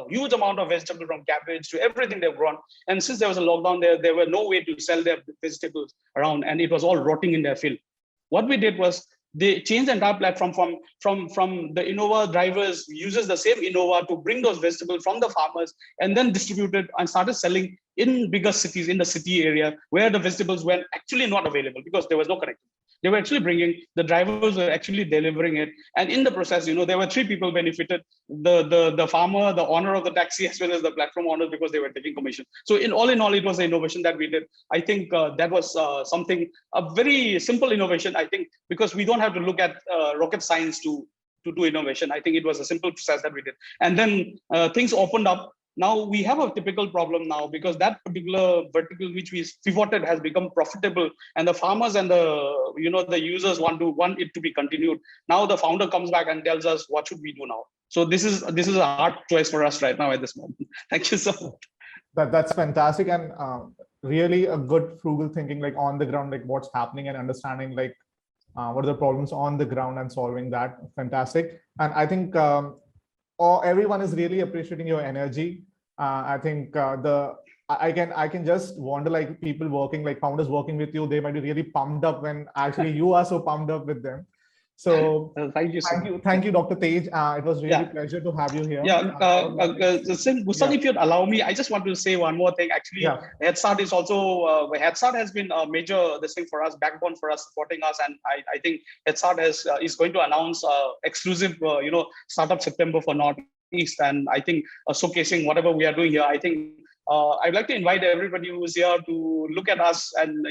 huge amount of vegetable, from cabbage to everything they've grown. And since there was a lockdown there were no way to sell their vegetables around, and it was all rotting in their field. What we did was they changed the entire platform from the Innova drivers uses the same Innova to bring those vegetables from the farmers and then distributed and started selling in bigger cities, in the city area where the vegetables were actually not available because there was no connectivity. They were actually the drivers were actually delivering it. And in the process, there were 3 people benefited, the farmer, the owner of the taxi, as well as the platform owner, because they were taking commission. So in all, it was an innovation that we did. I think that was a very simple innovation, I think, because we don't have to look at rocket science to do innovation. I think it was a simple process that we did. And then things opened up. Now we have a typical problem now because that particular vertical which we pivoted has become profitable, and the farmers and the users want it to be continued. Now the founder comes back and tells us, what should we do now? So this is a hard choice for us right now at this moment. Thank you so much. That's fantastic, and really a good frugal thinking, like on the ground, like what's happening and understanding like what are the problems on the ground and solving that. Fantastic. And I think everyone is really appreciating your energy. I think I can just wonder, like people working, like founders working with you, they might be really pumped up when actually you are so pumped up with them. So thank you, Dr. Tej. It was really a pleasure to have you here. Gulshan, if you'd allow me, I just want to say one more thing. Actually, HeadStart is also HeadStart has been a major thing for us, backbone for us, supporting us, and I think HeadStart is going to announce exclusive Startup September for Northeast, and I think showcasing whatever we are doing here. I think I'd like to invite everybody who's here to look at us, and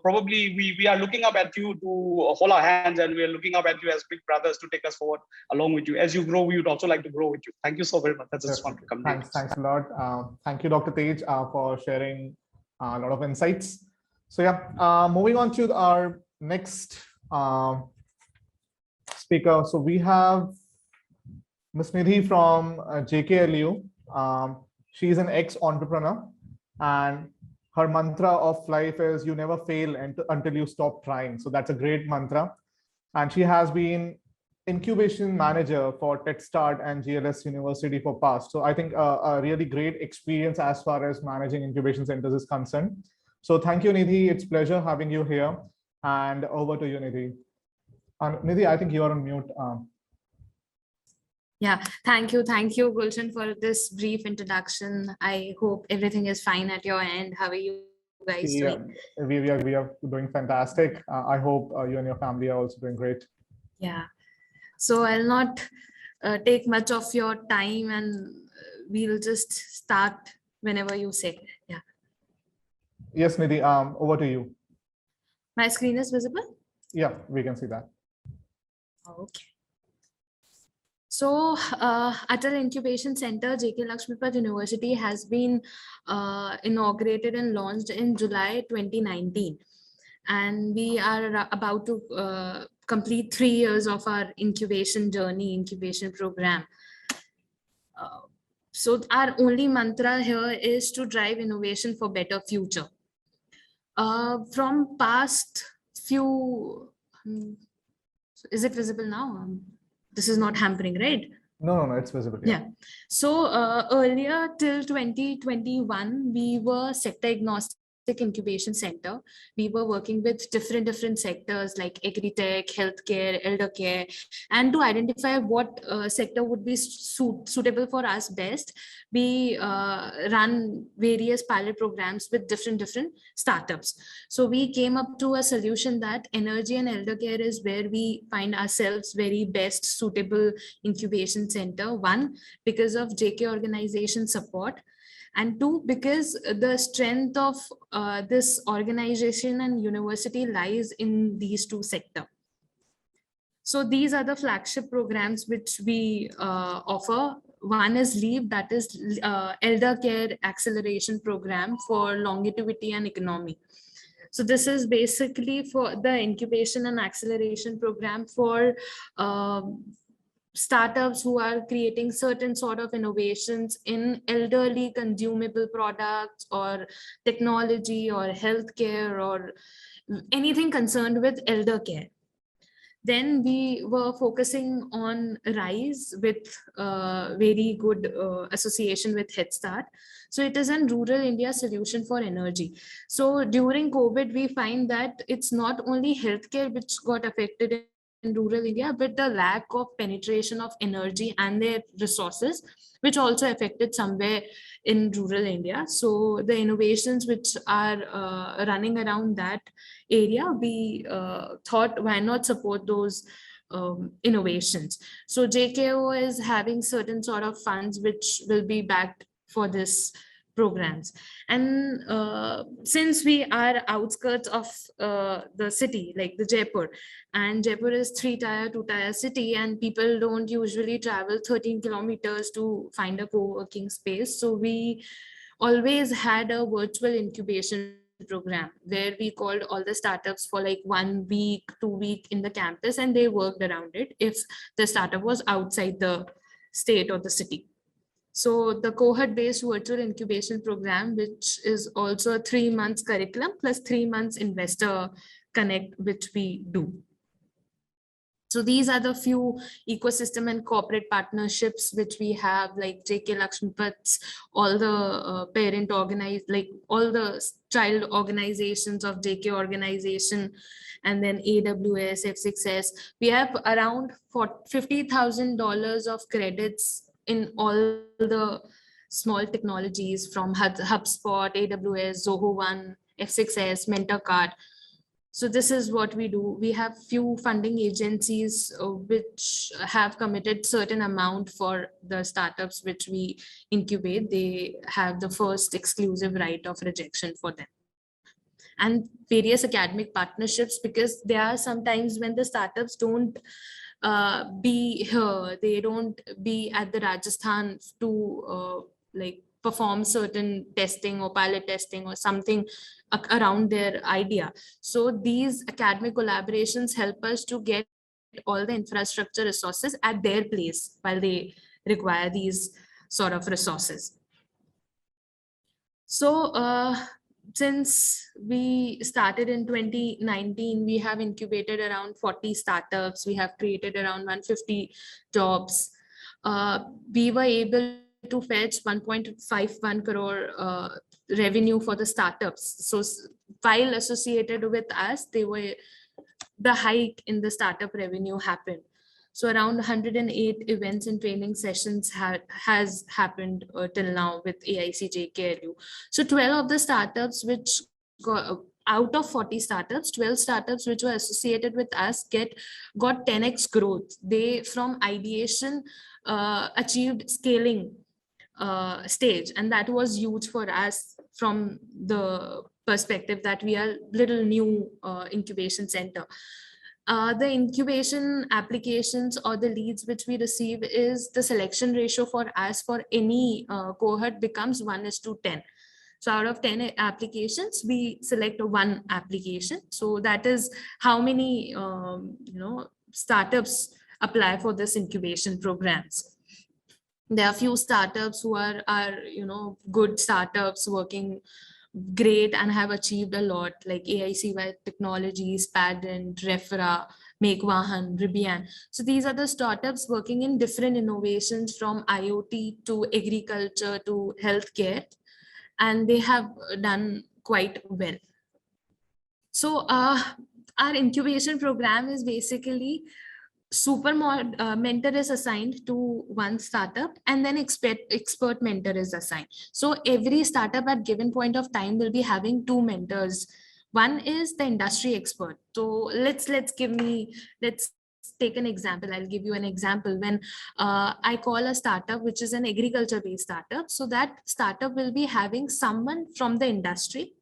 probably we are looking up at you to hold our hands, and we are looking up at you as big brothers to take us forward along with you. As you grow, we would also like to grow with you. Thank you so very much. That's just want to come. Thanks a lot. Thank you, Dr. Tej, for sharing a lot of insights. So moving on to our next speaker. So we have Ms. Nidhi from JKLU. She's an ex-entrepreneur, and her mantra of life is you never fail until you stop trying. So that's a great mantra. And she has been incubation manager for TechStart and GLS University for past. So I think a really great experience as far as managing incubation centers is concerned. So thank you, Nidhi. It's a pleasure having you here. And over to you, Nidhi. Nidhi, I think you're on mute. Yeah, thank you, Gulshan, for this brief introduction. I hope everything is fine at your end. How are you guys doing? We are doing fantastic. I hope you and your family are also doing great. Yeah. So I'll not take much of your time, and we'll just start whenever you say. Yeah. Yes, Nidhi, over to you. My screen is visible? Yeah, we can see that. Okay. So Atal Incubation Center, JK Lakshmipad University has been inaugurated and launched in July 2019. And we are about to complete 3 years of our incubation journey, incubation program. So our only mantra here is to drive innovation for better future. From past few, is it visible now? This is not hampering, right? No, it's visible. Yeah. So earlier till 2021, we were sector agnostic incubation center. We were working with different sectors like agri-tech, healthcare, elder care, and to identify what sector would be suitable for us best, we run various pilot programs with different startups. So we came up to a solution that energy and elder care is where we find ourselves very best suitable incubation center. One, because of JK organization support, and two, because the strength of this organization and university lies in these two sectors. So these are the flagship programs which we offer. One is LEAP, that is Elder Care Acceleration Program for Longevity and Economy. So this is basically for the incubation and acceleration program for startups who are creating certain sort of innovations in elderly consumable products or technology or healthcare or anything concerned with elder care. Then we were focusing on RISE with very good association with Head Start. So it is a rural India solution for energy. So during COVID, we find that it's not only healthcare which got affected in rural India, but the lack of penetration of energy and their resources, which also affected somewhere in rural India. So the innovations which are running around that area, we thought, why not support those innovations? So JKO is having certain sort of funds which will be backed for this programs. And since we are outskirts of the city, like the Jaipur, and Jaipur is 3-tier, 2-tier city, and people don't usually travel 13 kilometers to find a co-working space. So we always had a virtual incubation program where we called all the startups for like 1 week, 2 week in the campus, and they worked around it if the startup was outside the state or the city. So the cohort-based virtual incubation program, which is also a 3 months curriculum plus 3 months investor connect, which we do. So these are the few ecosystem and corporate partnerships which we have, like JK Lakshmipad's, all the parent organized, like all the child organizations of JK organization, and then AWS, F6S. We have around $50,000 of credits in all the small technologies from HubSpot, AWS, Zoho One, F6S, MentorCard. So this is what we do. We have few funding agencies which have committed certain amount for the startups which we incubate. They have the first exclusive right of rejection for them. And various academic partnerships, because there are sometimes when the startups don't be here, they don't be at the Rajasthan to like perform certain testing or pilot testing or something around their idea. So these academic collaborations help us to get all the infrastructure resources at their place while they require these sort of resources. So since we started in 2019, we have incubated around 40 startups. We have created around 150 jobs. We were able to fetch 1.51 crore revenue for the startups. So while associated with us, the hike in the startup revenue happened. So around 108 events and training sessions has happened till now with AIC JKLU. So 12 of the startups which out of 40 startups, 12 startups which were associated with us got 10x growth. They from ideation achieved scaling stage, and that was huge for us from the perspective that we are little new incubation center. The incubation applications or the leads which we receive is the selection ratio for us for any cohort becomes 1:10. So out of 10 applications, we select one application. So that is how many startups apply for this incubation programs. There are few startups who are good startups working great and have achieved a lot, like AICY Technologies, Padent, Refera, MakeVahan, Ribian. So these are the startups working in different innovations from IoT to agriculture to healthcare, and they have done quite well. So our incubation program is basically mentor is assigned to one startup, and then expert mentor is assigned. So every startup at given point of time will be having two mentors. One is the industry expert. So let's take an example. I'll give you an example. When I call a startup which is an agriculture based startup, so that startup will be having someone from the industry,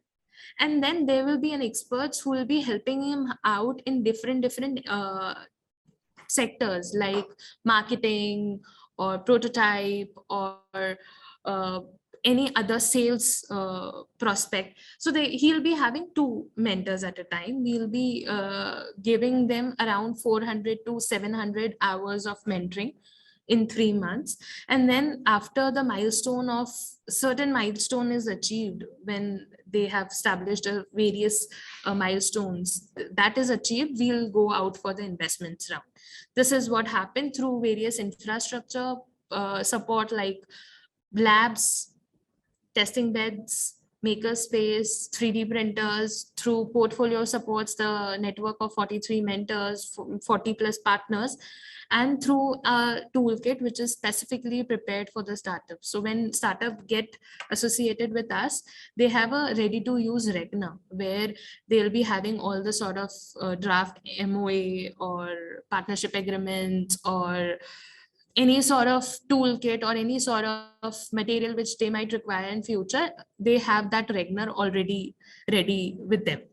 and then there will be an expert who will be helping him out in different sectors like marketing or prototype or any other sales prospect. So he'll be having two mentors at a time. We'll be giving them around 400 to 700 hours of mentoring in 3 months. And then after the certain milestone is achieved, when they have established various milestones that is achieved, we'll go out for the investments round. This is what happened through various infrastructure support like labs, testing beds, makerspace, 3D printers, through portfolio supports, the network of 43 mentors, 40 plus partners, and through a toolkit which is specifically prepared for the startup. So when startup get associated with us, they have a ready to use Regna where they'll be having all the sort of draft MOA or partnership agreements or any sort of toolkit or any sort of material which they might require in future. They have that Regner already ready with them.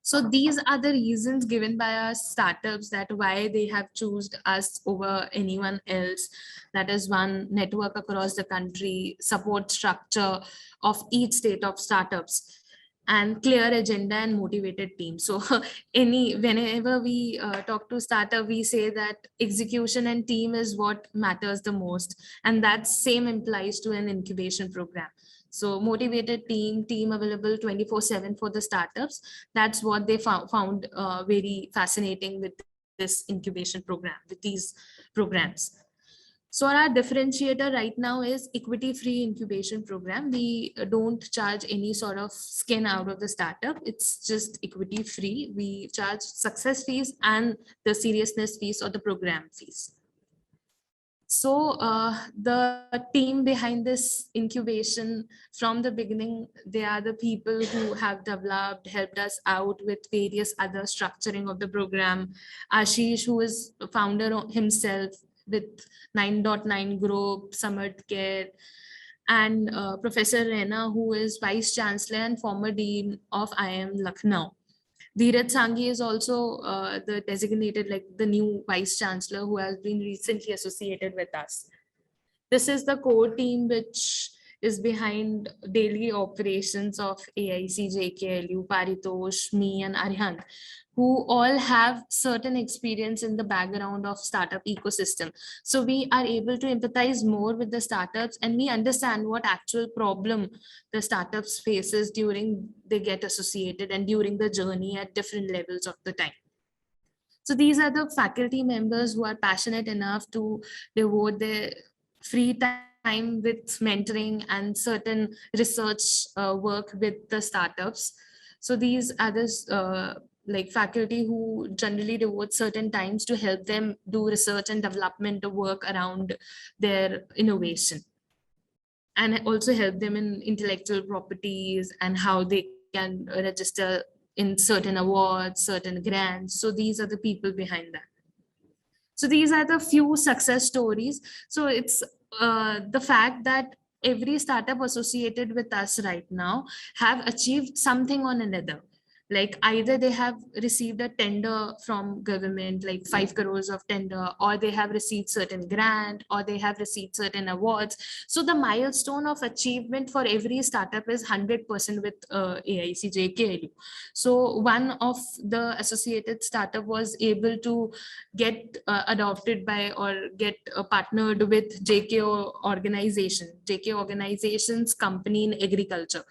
So these are the reasons given by our startups that why they have chosen us over anyone else. That is one, network across the country, support structure of each state of startups, and clear agenda and motivated team. So whenever we talk to startup, we say that execution and team is what matters the most. And that same applies to an incubation program. So motivated team available 24/7 for the startups. That's what they found very fascinating with this incubation program, with these programs. So our differentiator right now is equity-free incubation program. We don't charge any sort of skin out of the startup. It's just equity-free. We charge success fees and the seriousness fees or the program fees. So the team behind this incubation from the beginning, they are the people who have developed, helped us out with various other structuring of the program. Ashish, who is founder himself with 9.9 Group, Samad Care, and Professor Rena, who is Vice Chancellor and former Dean of IIM Lucknow. Dheeraj Sanghi is also the designated, like the new Vice Chancellor who has been recently associated with us. This is the core team which is behind daily operations of AIC, JKLU, Paritosh, me and Aryan, who all have certain experience in the background of startup ecosystem. So we are able to empathize more with the startups, and we understand what actual problem the startups faces during they get associated and during the journey at different levels of the time. So these are the faculty members who are passionate enough to devote their free time with mentoring and certain research work with the startups. So these are the like faculty who generally devote certain times to help them do research and development work around their innovation, and also help them in intellectual properties and how they can register in certain awards, certain grants. So these are the people behind that. So these are the few success stories. So it's the fact that every startup associated with us right now have achieved something on another. Like either they have received a tender from government, like 5 crores of tender, or they have received certain grant, or they have received certain awards. So the milestone of achievement for every startup is 100% with AIC JKLU. So one of the associated startup was able to get adopted by or get partnered with JKO organization, JK organization's company in agriculture.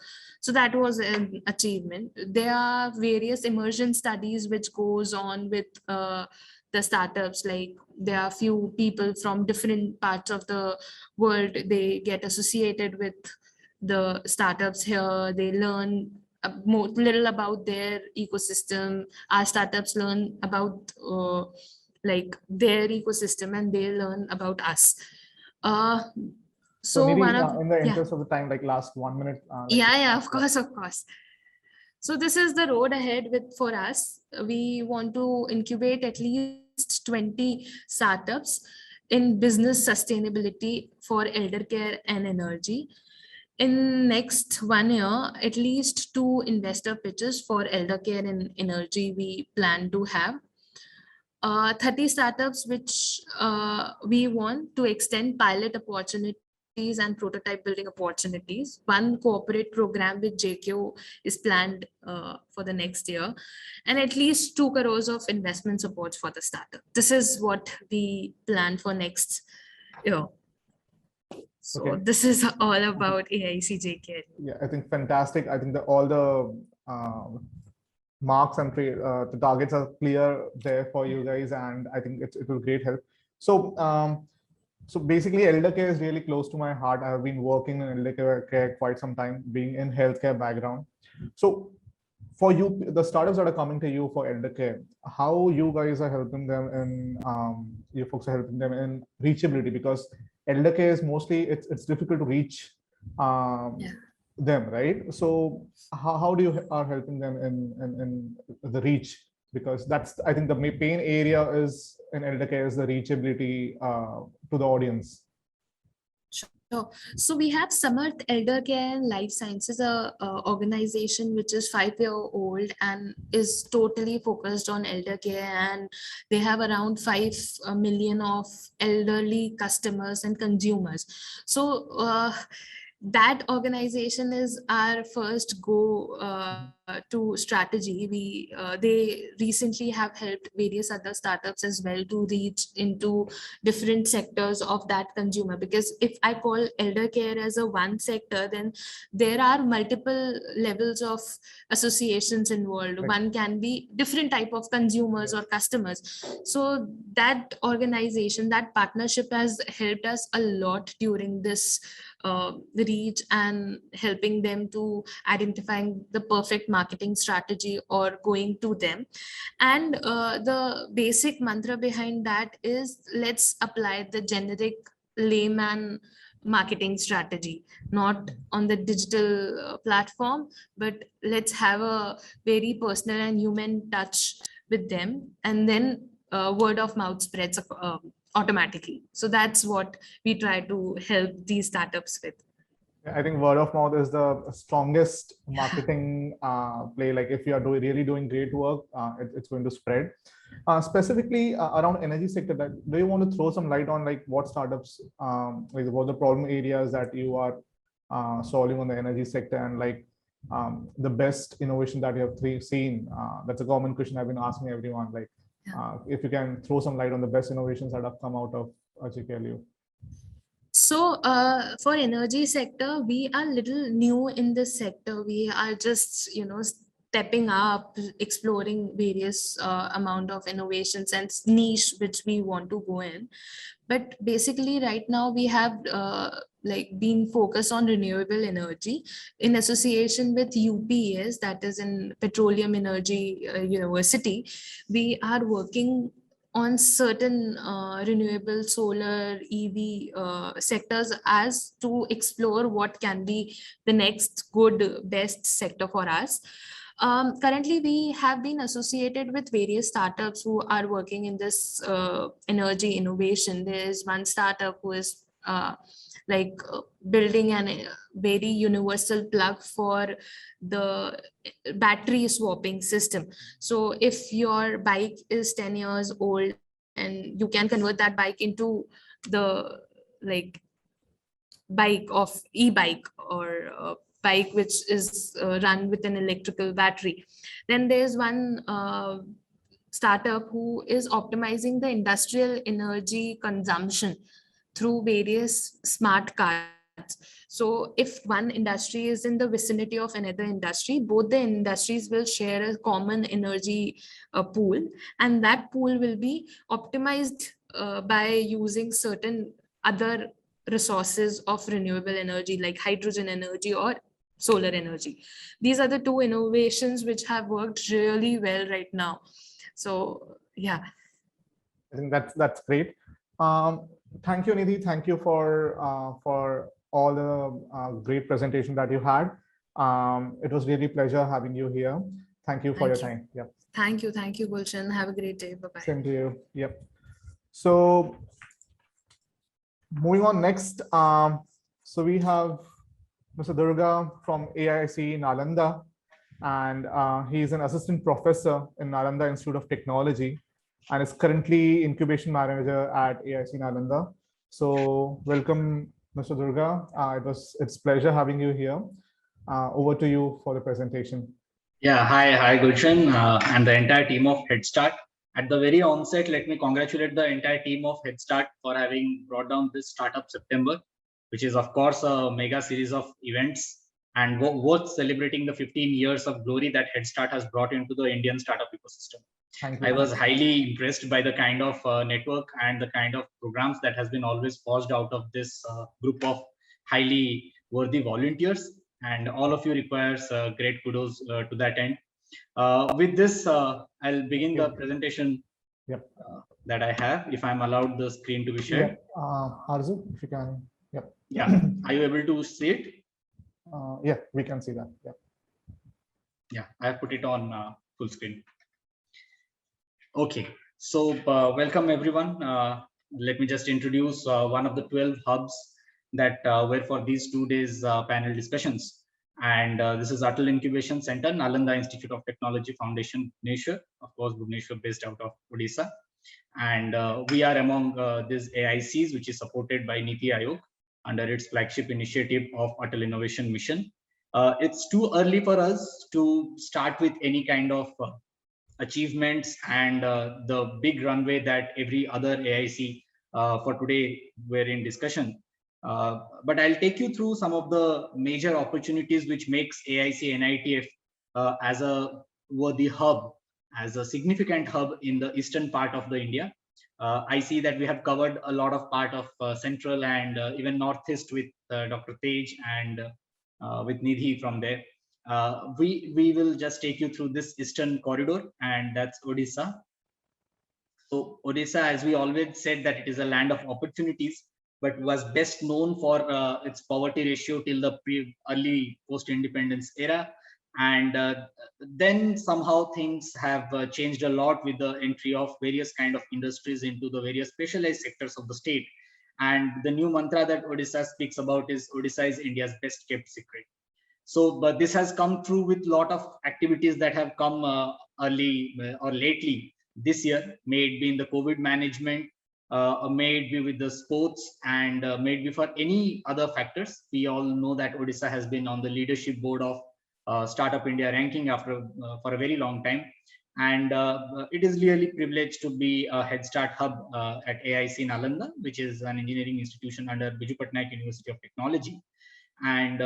So that was an achievement. There are various immersion studies which goes on with the startups. Like there are few people from different parts of the world, they get associated with the startups here. They learn little about their ecosystem. Our startups learn about like their ecosystem, and they learn about us. So Nidhi, one of in the yeah. interest of the time, like last 1 minute. Yeah, of course. So this is the road ahead with for us. We want to incubate at least 20 startups in business sustainability for elder care and energy. In next 1 year, at least 2 investor pitches for elder care and energy we plan to have. 30 startups which we want to extend pilot opportunities and prototype building opportunities. One corporate program with JKO is planned for the next year, and at least 2 crores of investment support for the startup. This is what we plan for next year. So Okay. this is all about AIC JKO. Yeah, I think fantastic. I think all the marks and the targets are clear there for you guys, and I think it will great help. So so basically elder care is really close to my heart. I have been working in elder care quite some time, being in healthcare background. So for you, the startups that are coming to you for elder care, how you guys are helping them in you folks are helping them in reachability, because elder care is mostly it's difficult to reach them, right? So how do you are helping them in the reach? Because that's, I think, the main area is in elder care is the reachability to the audience. So we have Samarth Elder Care and Life Sciences, a organization which is 5-year-old and is totally focused on elder care, and they have around 5 million of elderly customers and consumers. So that organization is our first go to strategy. They recently have helped various other startups as well to reach into different sectors of that consumer, because if I call elder care as a one sector, then there are multiple levels of associations involved. Right. One can be different type of consumers or customers. So that organization, that partnership has helped us a lot during this reach and helping them to identifying the perfect marketing strategy or going to them. And the basic mantra behind that is, let's apply the generic layman marketing strategy, not on the digital platform, but let's have a very personal and human touch with them, and then word of mouth spreads automatically. So that's what we try to help these startups with. I think word of mouth is the strongest marketing play. Like if you are really doing great work, it's going to spread. Specifically around energy sector, do you want to throw some light on like what startups, like what the problem areas that you are solving on the energy sector, and like the best innovation that you have seen? That's a common question I've been asking everyone. Like if you can throw some light on the best innovations that have come out of JKLU. So for energy sector, we are little new in this sector. We are just, stepping up, exploring various amount of innovations and niche which we want to go in. But basically right now we have like been focused on renewable energy in association with UPES, that is in Petroleum Energy University. We are working on certain renewable solar EV sectors as to explore what can be the next good best sector for us. Currently, we have been associated with various startups who are working in this energy innovation. There is one startup who is building a very universal plug for the battery swapping system. So if your bike is 10 years old and you can convert that bike into the bike of e-bike or bike which is run with an electrical battery. Then there's one startup who is optimizing the industrial energy consumption through various smart cards. So if one industry is in the vicinity of another industry, both the industries will share a common energy pool, and that pool will be optimized by using certain other resources of renewable energy like hydrogen energy or solar energy. These are the two innovations which have worked really well right now. So yeah. I think that's great. Thank you, Nidhi. Thank you for all the great presentation that you had. It was really a pleasure having you here. Thank you for your time. Yeah. Thank you, Gulshan. Have a great day. Bye bye. Same to you. Yep. So moving on next, so we have Mr. Durga from AIC Nalanda, and he is an assistant professor in Nalanda Institute of Technology and is currently incubation manager at AIC Nalanda. So welcome, Mr. Durga. It's pleasure having you here. Over to you for the presentation. Yeah, hi Gulshan and the entire team of Head Start. At the very onset, let me congratulate the entire team of Head Start for having brought down this Startup September, which is of course a mega series of events and worth celebrating the 15 years of glory that Head Start has brought into the Indian startup ecosystem. I was highly impressed by the kind of network and the kind of programs that has been always forged out of this group of highly worthy volunteers, and all of you requires great kudos to that end. With this, I'll begin the presentation that I have, if I'm allowed the screen to be shared. Arzu, if you can. Yep. Yeah, are you able to see it? Yeah, we can see that. Yeah. Yeah, I have put it on full screen. Okay, so welcome everyone. Let me just introduce one of the 12 hubs that were for these 2 days panel discussions. And this is Atal Incubation Center, Nalanda Institute of Technology Foundation, Bhubaneswar, of course, Bhubaneswar based out of Odisha. And we are among these AICs, which is supported by NITI Aayog under its flagship initiative of Atal Innovation Mission. It's too early for us to start with any kind of achievements and the big runway that every other AIC for today were in discussion. But I'll take you through some of the major opportunities which makes AIC NITF as a worthy hub, as a significant hub in the eastern part of the India. I see that we have covered a lot of part of central and even northeast with Dr. Tej and with Nidhi from there. We will just take you through this eastern corridor, and that's Odisha. So Odisha, as we always said, that it is a land of opportunities, but was best known for its poverty ratio till the early post-independence era. And then somehow things have changed a lot with the entry of various kind of industries into the various specialized sectors of the state. And the new mantra that Odisha speaks about is Odisha is India's best kept secret. So, but this has come through with a lot of activities that have come early or lately this year, may it be in the COVID management, may it be with the sports, and may it be for any other factors. We all know that Odisha has been on the leadership board of Startup India ranking after for a very long time. And it is really privileged to be a Head Start hub at AIC Nalanda, which is an engineering institution under Biju Patnaik University of Technology. And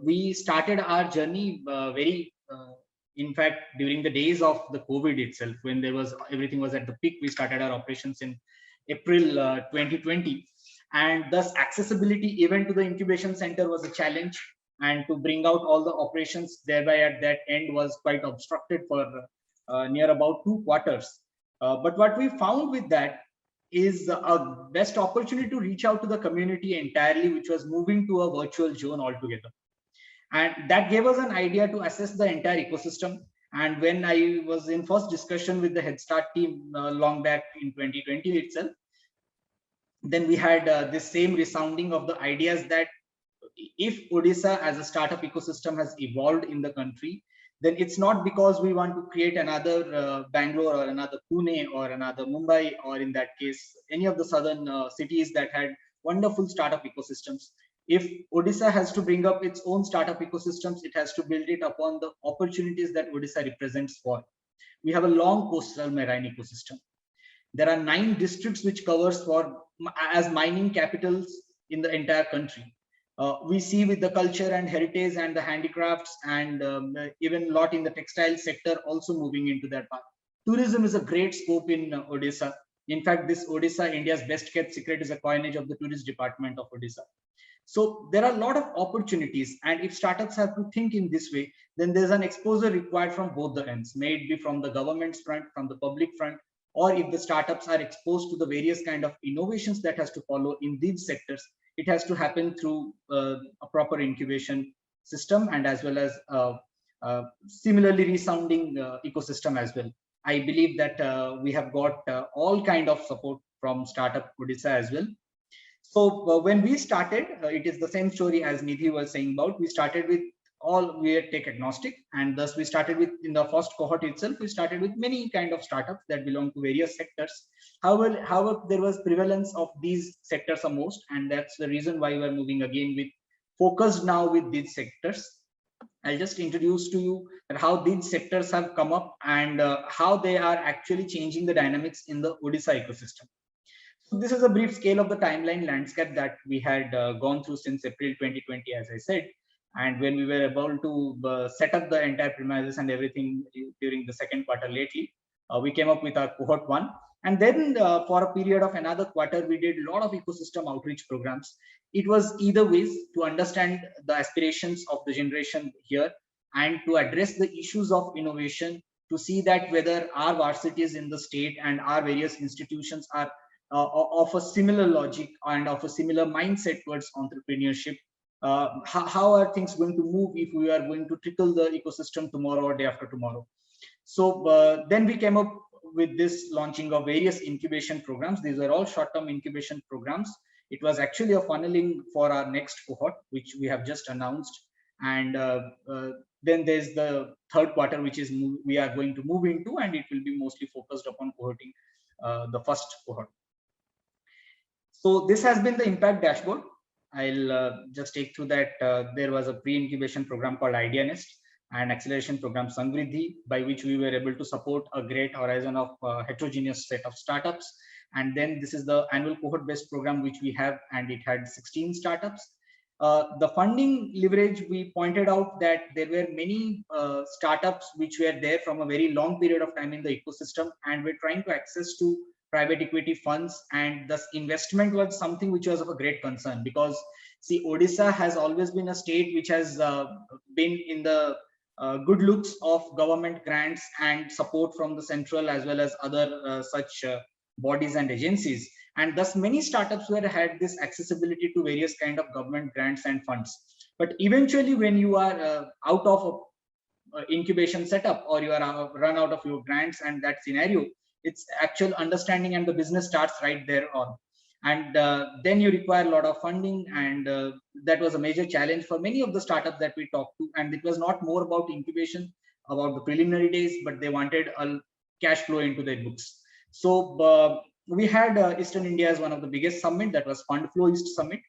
we started our journey in fact, during the days of the COVID itself, when everything was at the peak. We started our operations in April 2020, and thus accessibility even to the incubation center was a challenge, and to bring out all the operations thereby at that end was quite obstructed for near about 2 quarters. But what we found with that is a best opportunity to reach out to the community entirely, which was moving to a virtual zone altogether. And that gave us an idea to assess the entire ecosystem. And when I was in first discussion with the Head Start team long back in 2020 itself, then we had this same resounding of the ideas that if Odisha as a startup ecosystem has evolved in the country, then it's not because we want to create another Bangalore or another Pune or another Mumbai, or in that case, any of the southern cities that had wonderful startup ecosystems. If Odisha has to bring up its own startup ecosystems, it has to build it upon the opportunities that Odisha represents for. We have a long coastal marine ecosystem. There are 9 districts which covers for as mining capitals in the entire country. We see with the culture and heritage and the handicrafts and even a lot in the textile sector also moving into that path. Tourism is a great scope in Odisha. In fact, this Odisha, India's best kept secret, is a coinage of the tourist department of Odisha. So there are a lot of opportunities, and if startups have to think in this way, then there's an exposure required from both the ends, may it be from the government's front, from the public front, or if the startups are exposed to the various kind of innovations that has to follow in these sectors, it has to happen through a proper incubation system, and as well as similarly resounding ecosystem as well. I believe that we have got all kind of support from Startup Odisha as well. So when we started, it is the same story as Nidhi was saying about. We started with we are tech agnostic, and thus we started with, in the first cohort itself, we started with many kind of startups that belong to various sectors. However, there was prevalence of these sectors the most, and that's the reason why we are moving again with focused now with these sectors. I'll just introduce to you how these sectors have come up and how they are actually changing the dynamics in the Odisha ecosystem. So this is a brief scale of the timeline landscape that we had gone through since April 2020, as I said. And when we were able to set up the entire premises and everything during the second quarter lately, we came up with our cohort 1. And then for a period of another quarter, we did a lot of ecosystem outreach programs. It was either ways to understand the aspirations of the generation here and to address the issues of innovation, to see that whether our varsities in the state and our various institutions are of a similar logic and of a similar mindset towards entrepreneurship. How are things going to move if we are going to trickle the ecosystem tomorrow or day after tomorrow? So then we came up with this launching of various incubation programs. These are all short-term incubation programs. It was actually a funneling for our next cohort, which we have just announced. And then there's the third quarter, which is we are going to move into, and it will be mostly focused upon cohorting the first cohort. So this has been the impact dashboard. I'll just take through that. There was a pre-incubation program called IdeaNest and acceleration program Samriddhi, by which we were able to support a great horizon of heterogeneous set of startups. And then this is the annual cohort-based program which we have, and it had 16 startups. The funding leverage, we pointed out that there were many startups which were there from a very long period of time in the ecosystem, and we're trying to access to private equity funds, and thus investment was something which was of a great concern, because see, Odisha has always been a state which has been in the good looks of government grants and support from the central as well as other such bodies and agencies, and thus many startups had this accessibility to various kind of government grants and funds. But eventually, when you are out of incubation setup, or you are run out of your grants and that scenario, it's actual understanding and the business starts right there on. And then you require a lot of funding, and that was a major challenge for many of the startups that we talked to. And it was not more about incubation, about the preliminary days, but they wanted a cash flow into their books. So we had Eastern India as one of the biggest summit, that was Fund Flow East Summit.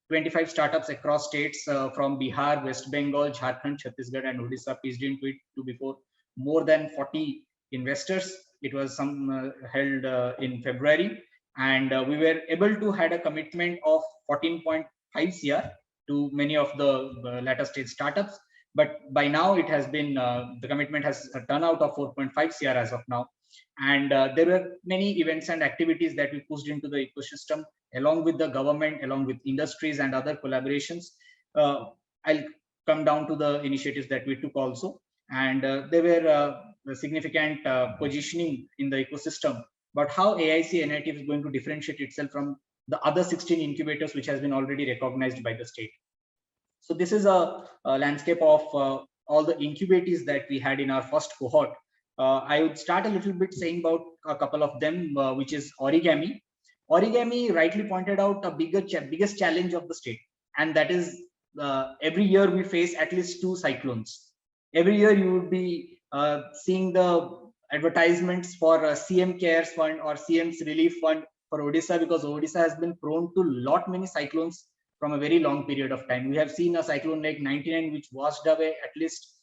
25 startups across states from Bihar, West Bengal, Jharkhand, Chhattisgarh, and Odisha pitched into it to before more than 40 investors. It was held in February, and we were able to had a commitment of 14.5 CR to many of the latter stage startups. But by now it has been, the commitment has turned out of 4.5 CR as of now. And there were many events and activities that we pushed into the ecosystem along with the government, along with industries and other collaborations. I'll come down to the initiatives that we took also. And there were significant positioning in the ecosystem, but how AIC NITF is going to differentiate itself from the other 16 incubators which has been already recognized by the state. So this is a landscape of all the incubators that we had in our first cohort. I would start a little bit saying about a couple of them, which is Origami. Origami rightly pointed out a biggest challenge of the state, and that is every year we face at least 2 cyclones. Every year you would be seeing the advertisements for CM Cares Fund or CM's Relief Fund for Odisha, because Odisha has been prone to many cyclones from a very long period of time. We have seen a cyclone like 99, which washed away at least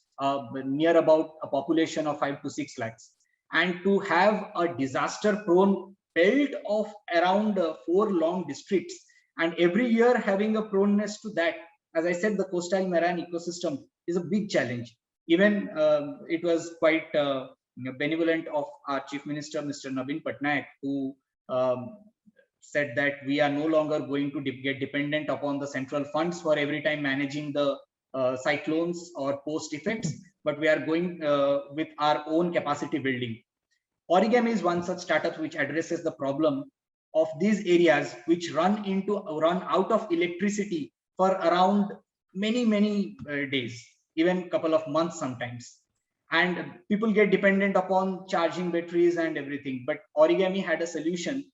near about a population of 5 to 6 lakhs. And to have a disaster prone belt of around 4 long districts, and every year having a proneness to that, as I said, the coastal marine ecosystem is a big challenge. Even it was quite benevolent of our Chief Minister, Mr. Naveen Patnaik, who said that we are no longer going to get dependent upon the central funds for every time managing the cyclones or post effects, but we are going with our own capacity building. Origami is one such startup which addresses the problem of these areas which run out of electricity for around many days, even couple of months sometimes, and people get dependent upon charging batteries and everything. But Origami had a solution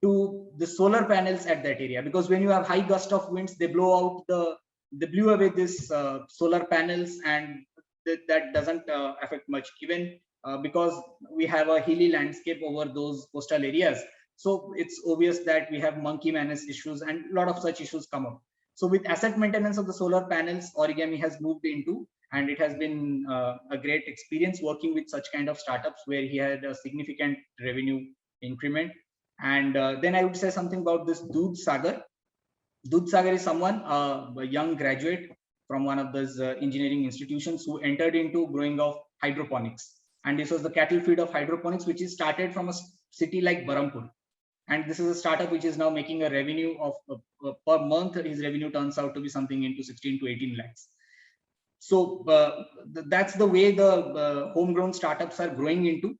to the solar panels at that area, because when you have high gust of winds, they blew away this solar panels, and that doesn't affect much, even because we have a hilly landscape over those coastal areas. So it's obvious that we have monkey menace issues and a lot of such issues come up. So with asset maintenance of the solar panels, Origami has moved into, and it has been a great experience working with such kind of startups where he had a significant revenue increment. And then I would say something about this Doodh Sagar. Doodh Sagar is someone, a young graduate from one of those engineering institutions, who entered into growing of hydroponics. And this was the cattle feed of hydroponics, which is started from a city like Barampur. And this is a startup which is now making a revenue of per month. His revenue turns out to be something into 16 to 18 lakhs. So that's the way the homegrown startups are growing into.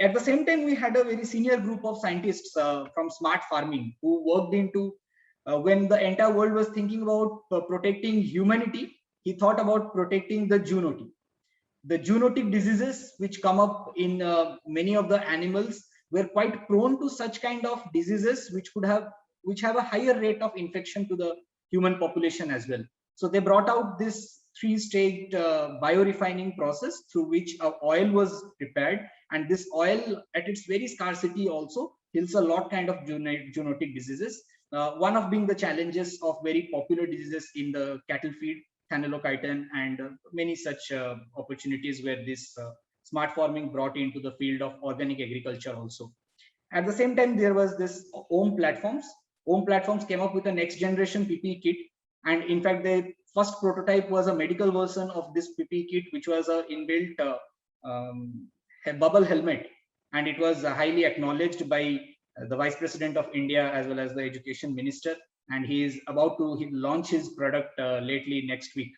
At the same time, we had a very senior group of scientists from smart farming who worked into, when the entire world was thinking about protecting humanity, he thought about protecting the zoonotic. The zoonotic diseases which come up in many of the animals were quite prone to such kind of diseases which have a higher rate of infection to the human population as well. So they brought out this 3-stage biorefining process through which oil was prepared, and this oil at its very scarcity also kills a lot kind of zoonotic diseases. One of being the challenges of very popular diseases in the cattle feed, Thanalochiton, and many such opportunities where this smart farming brought into the field of organic agriculture also. At the same time, there was this Om Platforms. Om Platforms came up with a next generation PPE kit, and in fact, the first prototype was a medical version of this PPE kit, which was an inbuilt bubble helmet, and it was highly acknowledged by the Vice President of India as well as the Education Minister, and he is about to launch his product lately next week.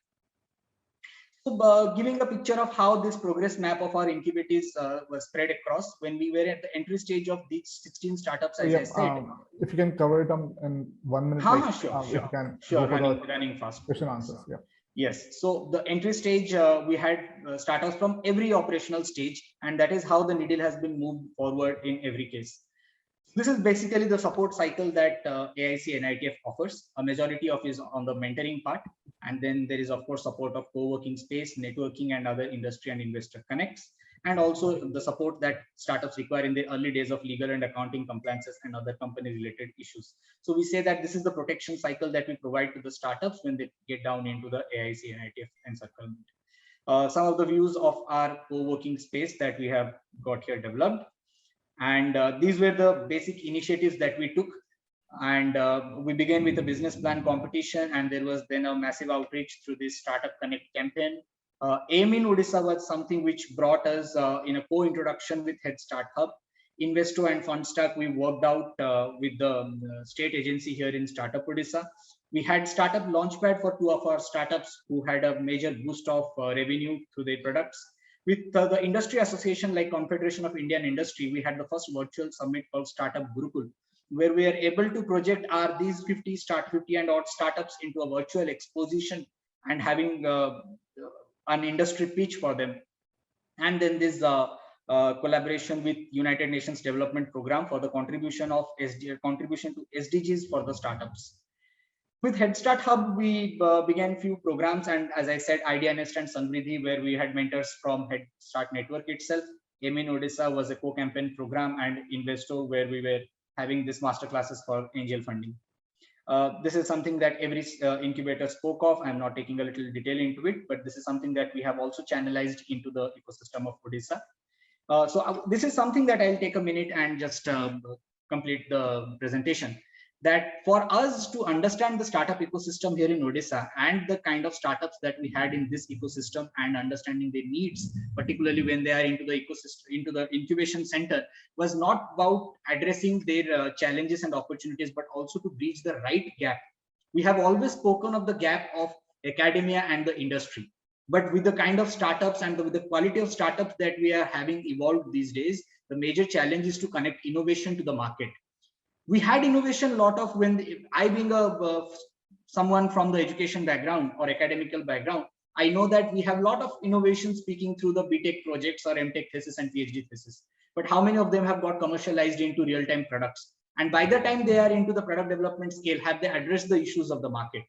So, giving a picture of how this progress map of our incubators was spread across, when we were at the entry stage of these 16 startups, as I said. If you can cover it in 1 minute. Sure, running fast. Question answers, yeah. Yes, so the entry stage, we had startups from every operational stage, and that is how the needle has been moved forward in every case. This is basically the support cycle that AIC NITF offers. A majority of is on the mentoring part, and then there is of course support of co-working space, networking, and other industry and investor connects, and also the support that startups require in the early days of legal and accounting compliances and other company related issues. So we say that this is the protection cycle that we provide to the startups when they get down into the AIC NITF encirclement. Some of the views of our co-working space that we have got here developed. And these were the basic initiatives that we took. And we began with a business plan competition, and there was then a massive outreach through this Startup Connect campaign. AIM in Odisha was something which brought us in a co-introduction with Head Start Hub. Investo and Fundstack, we worked out with the state agency here in Startup Odisha. We had Startup Launchpad for 2 of our startups who had a major boost of revenue through their products. With the industry association like Confederation of Indian Industry, we had the first virtual summit called Startup Gurukul, where we are able to project these 50 and odd startups into a virtual exposition and having an industry pitch for them. And then this collaboration with United Nations Development Program for the contribution to SDGs for the startups. With Head Start Hub, we began few programs, and as I said, Idea Nest and Samriddhi, where we had mentors from Head Start Network itself. AIM in Odisha was a co-campaign program, and Investo, where we were having this masterclasses for angel funding. This is something that every incubator spoke of. I'm not taking a little detail into it, but this is something that we have also channelized into the ecosystem of Odisha. This is something that I'll take a minute and just complete the presentation. That for us to understand the startup ecosystem here in Odisha and the kind of startups that we had in this ecosystem and understanding their needs, particularly when they are into the ecosystem, into the incubation center, was not about addressing their challenges and opportunities, but also to bridge the right gap. We have always spoken of the gap of academia and the industry, but with the kind of startups and with the quality of startups that we are having evolved these days, the major challenge is to connect innovation to the market. We had innovation a lot of when I being someone from the education background or academical background, I know that we have a lot of innovation speaking through the BTech projects or MTech thesis and PhD thesis. But how many of them have got commercialized into real-time products? And by the time they are into the product development scale, have they addressed the issues of the market?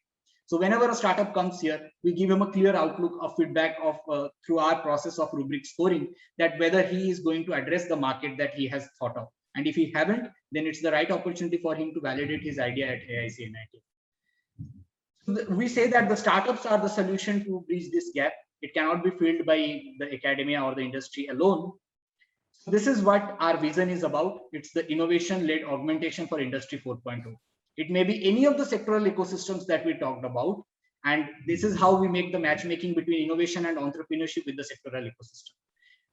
So whenever a startup comes here, we give him a clear outlook of feedback of through our process of rubric scoring, that whether he is going to address the market that he has thought of. And if he haven't, then it's the right opportunity for him to validate his idea at AIC NIT. We say that the startups are the solution to bridge this gap. It cannot be filled by the academia or the industry alone. So this is what our vision is about. It's the innovation-led augmentation for Industry 4.0. It may be any of the sectoral ecosystems that we talked about. And this is how we make the matchmaking between innovation and entrepreneurship with the sectoral ecosystem.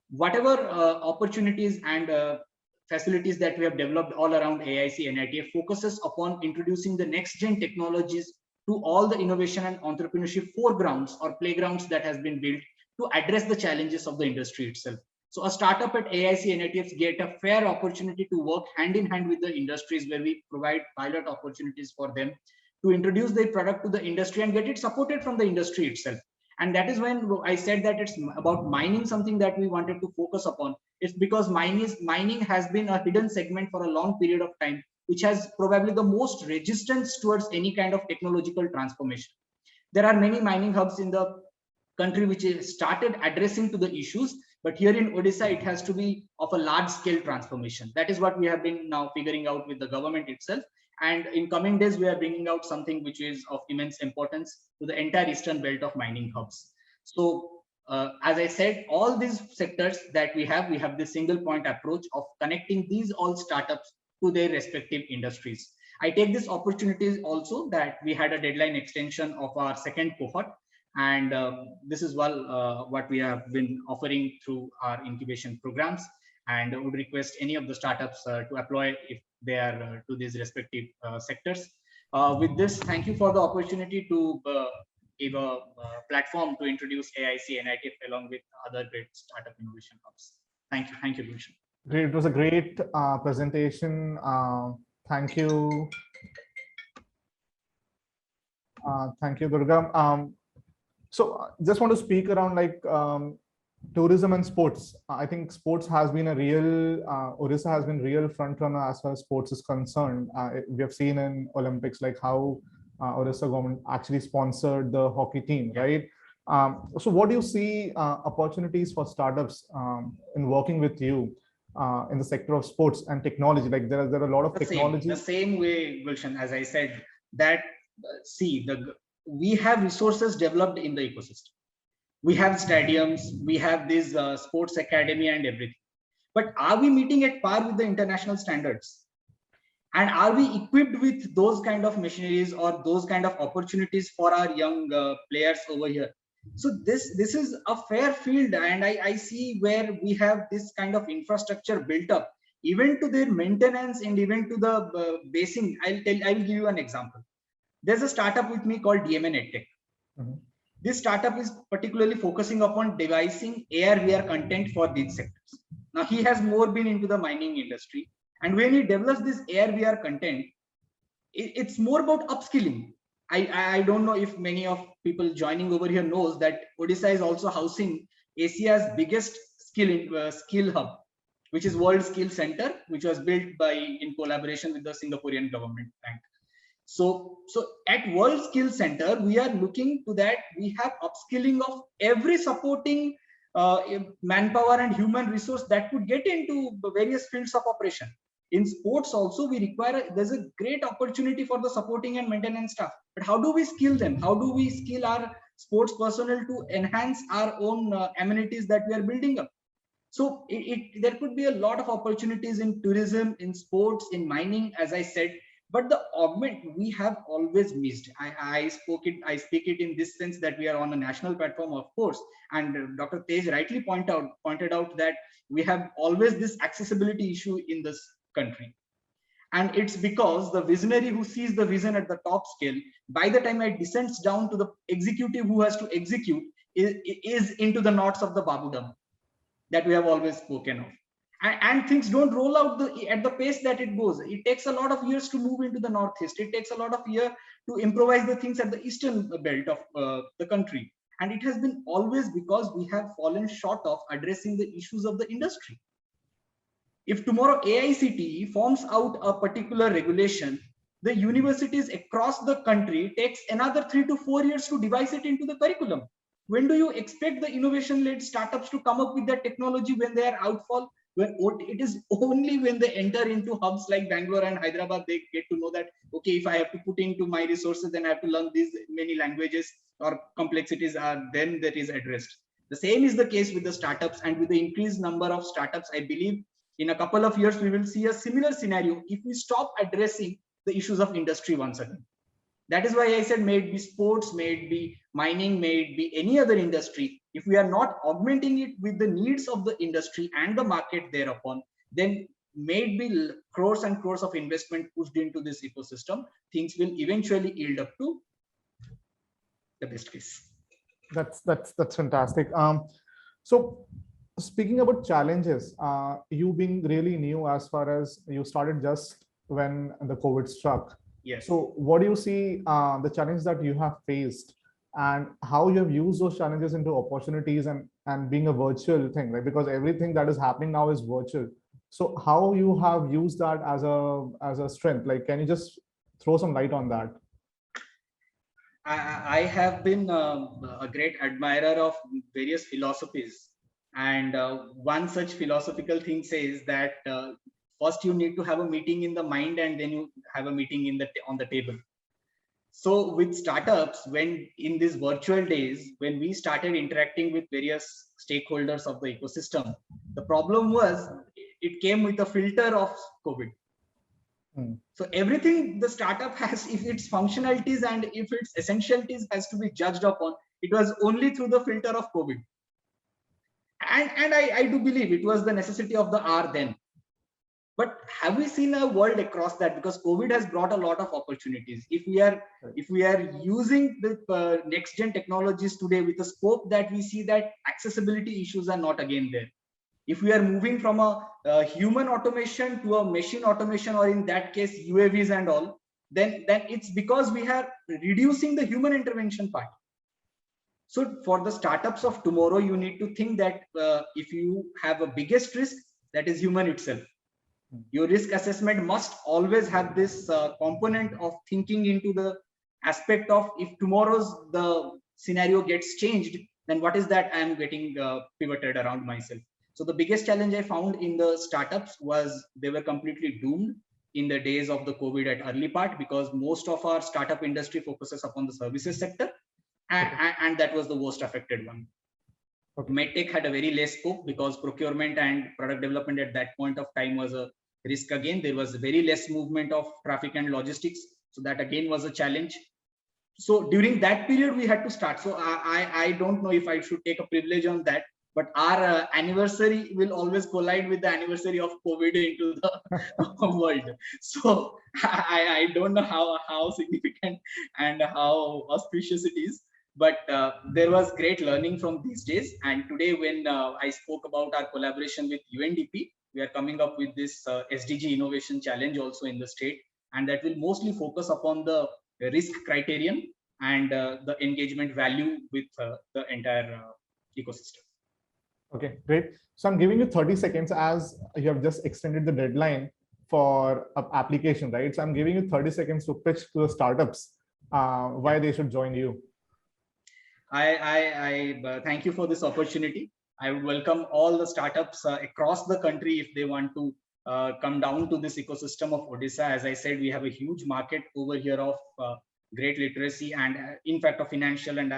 Whatever opportunities and facilities that we have developed all around AIC NIT focuses upon introducing the next gen technologies to all the innovation and entrepreneurship foregrounds or playgrounds that has been built to address the challenges of the industry itself. So a startup at AIC NITF get a fair opportunity to work hand in hand with the industries, where we provide pilot opportunities for them to introduce their product to the industry and get it supported from the industry itself. And that is when I said that it's about mining, something that we wanted to focus upon. It's because mining has been a hidden segment for a long period of time, which has probably the most resistance towards any kind of technological transformation. There are many mining hubs in the country which started addressing to the issues, but here in Odisha, it has to be of a large scale transformation. That is what we have been now figuring out with the government itself. And in coming days, we are bringing out something which is of immense importance to the entire eastern belt of mining hubs. So as I said, all these sectors that we have this single point approach of connecting these all startups to their respective industries. I take this opportunity also that we had a deadline extension of our second cohort. And this is what we have been offering through our incubation programs, and would request any of the startups to apply if they are to these respective sectors. With this, thank you for the opportunity to give a platform to introduce AIC NITF along with other great startup innovation hubs. Thank you, Gulshan. Great. It was a great presentation. Thank you. Thank you, Durga. So just want to speak around like tourism and sports. I think sports has been a real, Odisha has been real front runner as far as sports is concerned. We have seen in Olympics like how Odisha government actually sponsored the hockey team, right? So what do you see opportunities for startups in working with you in the sector of sports and technology? Like there are a lot of technology. The same way, Gulshan, as I said, that we have resources developed in the ecosystem. We have stadiums, we have this sports academy and everything. But are we meeting at par with the international standards? And are we equipped with those kind of machineries or those kind of opportunities for our young players over here? So this is a fair field, and I see where we have this kind of infrastructure built up, even to their maintenance and even to the basing. I will give you an example. There's a startup with me called DMN EdTech. This startup is particularly focusing upon devising AR/VR content for these sectors. Now he has more been into the mining industry, and when he develops this AR/VR content, it's more about upskilling. I don't know if many of people joining over here knows that Odisha is also housing Asia's biggest skill hub, which is World Skill Center, which was built in collaboration with the Singaporean government bank. So at World Skill Center, we are looking to that we have upskilling of every supporting manpower and human resource that could get into the various fields of operation. In sports also, there's a great opportunity for the supporting and maintenance staff. But how do we skill them? How do we skill our sports personnel to enhance our own amenities that we are building up? So there could be a lot of opportunities in tourism, in sports, in mining, as I said. But the augment we have always missed. I speak it in this sense that we are on a national platform, of course, and Dr. Tej rightly pointed out that we have always this accessibility issue in this country. And it's because the visionary who sees the vision at the top scale, by the time it descends down to the executive who has to execute, is into the knots of the babudam that we have always spoken of. And things don't roll out at the pace that it goes. It takes a lot of years to move into the northeast. It takes a lot of years to improvise the things at the eastern belt of the country. And it has been always because we have fallen short of addressing the issues of the industry. If tomorrow AICTE forms out a particular regulation, the universities across the country takes another 3 to 4 years to devise it into the curriculum. When do you expect the innovation-led startups to come up with that technology when they are outfall? It is only when they enter into hubs like Bangalore and Hyderabad, they get to know that, okay, if I have to put into my resources, then I have to learn these many languages or complexities then that is addressed. The same is the case with the startups, and with the increased number of startups, I believe in a couple of years, we will see a similar scenario if we stop addressing the issues of industry once again. That is why I said, may it be sports, may it be mining, may it be any other industry, if we are not augmenting it with the needs of the industry and the market thereupon, then may it be crores and crores of investment pushed into this ecosystem, things will eventually yield up to the best case. That's fantastic. So speaking about challenges, you being really new as far as you started just when the COVID struck. Yes. So what do you see the challenges that you have faced and how you have used those challenges into opportunities and being a virtual thing, right? Because everything that is happening now is virtual. So how you have used that as a strength? Like, can you just throw some light on that? I have been a great admirer of various philosophies. And one such philosophical thing says that first you need to have a meeting in the mind, and then you have a meeting on the table. So with startups, when in these virtual days, when we started interacting with various stakeholders of the ecosystem, the problem was it came with a filter of COVID. So everything the startup has, if its functionalities and if its essentialities has to be judged upon, it was only through the filter of COVID. And I do believe it was the necessity of the hour then. But have we seen a world across that? Because COVID has brought a lot of opportunities. If we are using the next gen technologies today with a scope that we see that accessibility issues are not again there. If we are moving from a human automation to a machine automation, or in that case UAVs and all, then it's because we are reducing the human intervention part. So for the startups of tomorrow, you need to think that if you have a biggest risk, that is human itself. Your risk assessment must always have this component of thinking into the aspect of, if tomorrow's the scenario gets changed, then what is that I am getting pivoted around myself. So the biggest challenge I found in the startups was they were completely doomed in the days of the COVID at early part, because most of our startup industry focuses upon the services sector, and that was the worst affected one. MedTech had a very less scope because procurement and product development at that point of time was a risk again. There was very less movement of traffic and logistics. So that again was a challenge. So during that period, we had to start. So I don't know if I should take a privilege on that, but our anniversary will always collide with the anniversary of COVID into the world. So I don't know how significant and how auspicious it is. but there was great learning from these days. And today, when I spoke about our collaboration with UNDP, we are coming up with this SDG Innovation Challenge also in the state, and that will mostly focus upon the risk criterion and the engagement value with the entire ecosystem. Okay, great. So I'm giving you 30 seconds as you have just extended the deadline for application, right? So I'm giving you 30 seconds to pitch to the startups why they should join you. I thank you for this opportunity. I would welcome all the startups across the country if they want to come down to this ecosystem of Odisha. As I said, we have a huge market over here of great literacy and in fact of financial and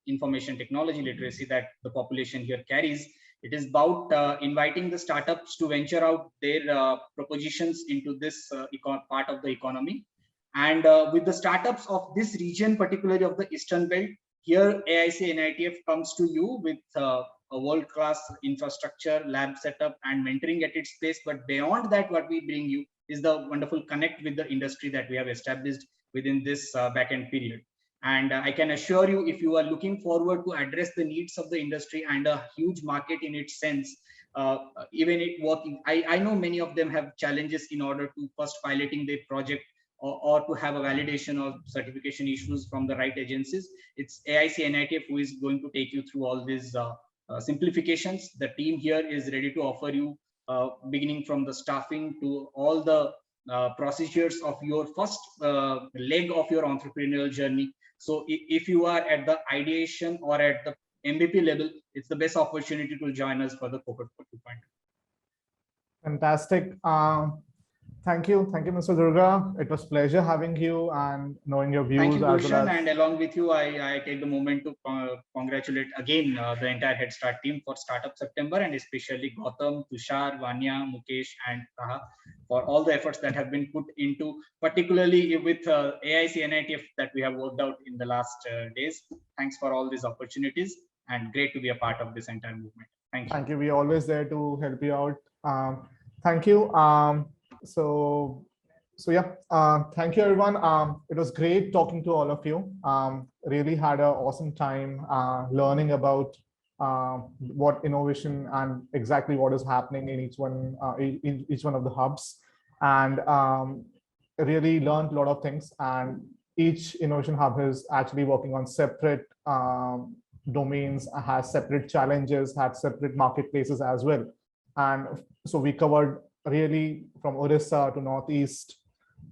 information technology literacy that the population here carries. It is about inviting the startups to venture out their propositions into this part of the economy. And with the startups of this region, particularly of the Eastern Belt, here AIC NITF comes to you with a world-class infrastructure, lab setup, and mentoring at its place. But beyond that, what we bring you is the wonderful connect with the industry that we have established within this back-end period. And I can assure you, if you are looking forward to address the needs of the industry and a huge market in its sense, even it working, I know many of them have challenges in order to first piloting their project or to have a validation or certification issues from the right agencies. It's AIC NITF who is going to take you through all these simplifications. The team here is ready to offer you beginning from the staffing to all the procedures of your first leg of your entrepreneurial journey. So if you are at the ideation or at the MVP level, it's the best opportunity to join us for the Cohort 2.0. Fantastic. Thank you, Mr. Durga. It was a pleasure having you and knowing your views. Thank you, as Gulshan, well as... and along with you, I take the moment to congratulate again the entire Head Start team for Startup September, and especially Gautam, Tushar, Vanya, Mukesh, and Taha for all the efforts that have been put into, particularly with AIC NITF that we have worked out in the last days. Thanks for all these opportunities, and great to be a part of this entire movement. Thank you. Thank you. We're always there to help you out. Thank you. So yeah, thank you, everyone. It was great talking to all of you. Really had an awesome time learning about what innovation and exactly what is happening in each one of the hubs, and really learned a lot of things. And each innovation hub is actually working on separate domains, has separate challenges, has separate marketplaces as well. And so we covered really from Orissa to Northeast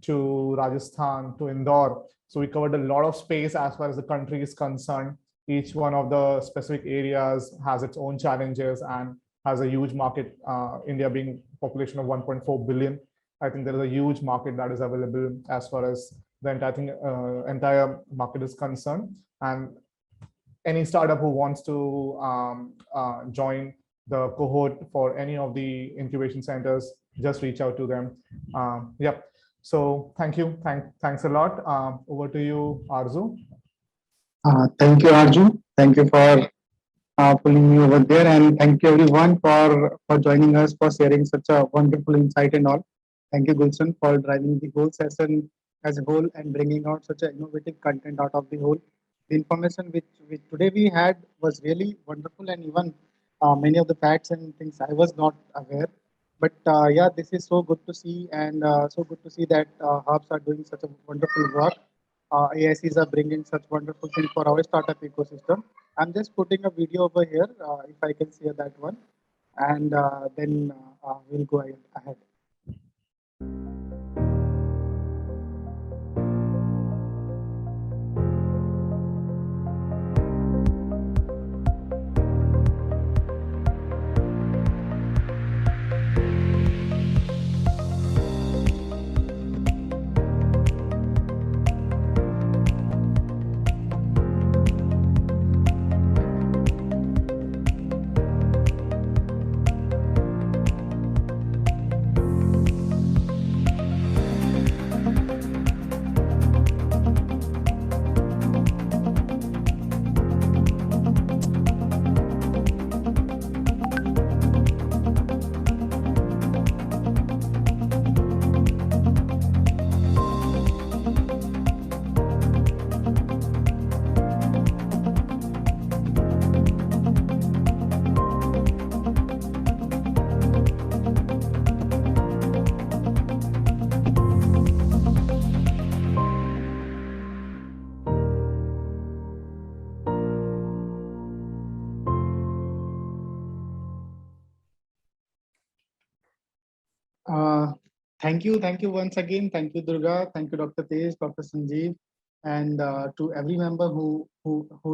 to Rajasthan to Indore. So we covered a lot of space as far as the country is concerned. Each one of the specific areas has its own challenges and has a huge market. India being population of 1.4 billion, I think there is a huge market that is available as far as the entire market is concerned. And any startup who wants to join the cohort for any of the incubation centers, just reach out to them. Yeah. So thank you. Thanks a lot. Over to you, Arzu. Thank you, Arju. Thank you for pulling me over there, and thank you everyone for joining us, for sharing such a wonderful insight and all. Thank you, Gulshan, for driving the whole session as a whole and bringing out such an innovative content out of the whole. The information which today we had was really wonderful, and even many of the facts and things I was not aware. But yeah, this is so good to see, and so good to see that hubs are doing such a wonderful work. AICs are bringing such wonderful things for our startup ecosystem. I'm just putting a video over here, if I can share that one, and then we'll go ahead. Thank you once again. Thank you, Durga. Thank you, Dr. Tej, Dr. Sanjeev, and to every member who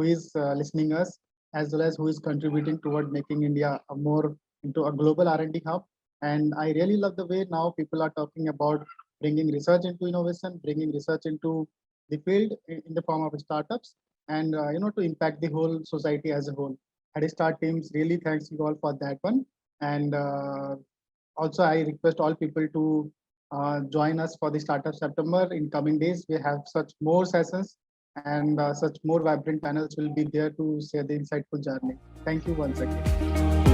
is listening us, as well as who is contributing toward making India a more into a global R&D hub. And I really love the way now people are talking about bringing research into innovation, bringing research into the field in the form of startups, and to impact the whole society as a whole. Head Start teams really thanks you all for that one. And also, I request all people to join us for the Startup September. In coming days, we have such more sessions and such more vibrant panels will be there to share the insightful journey. Thank you once again.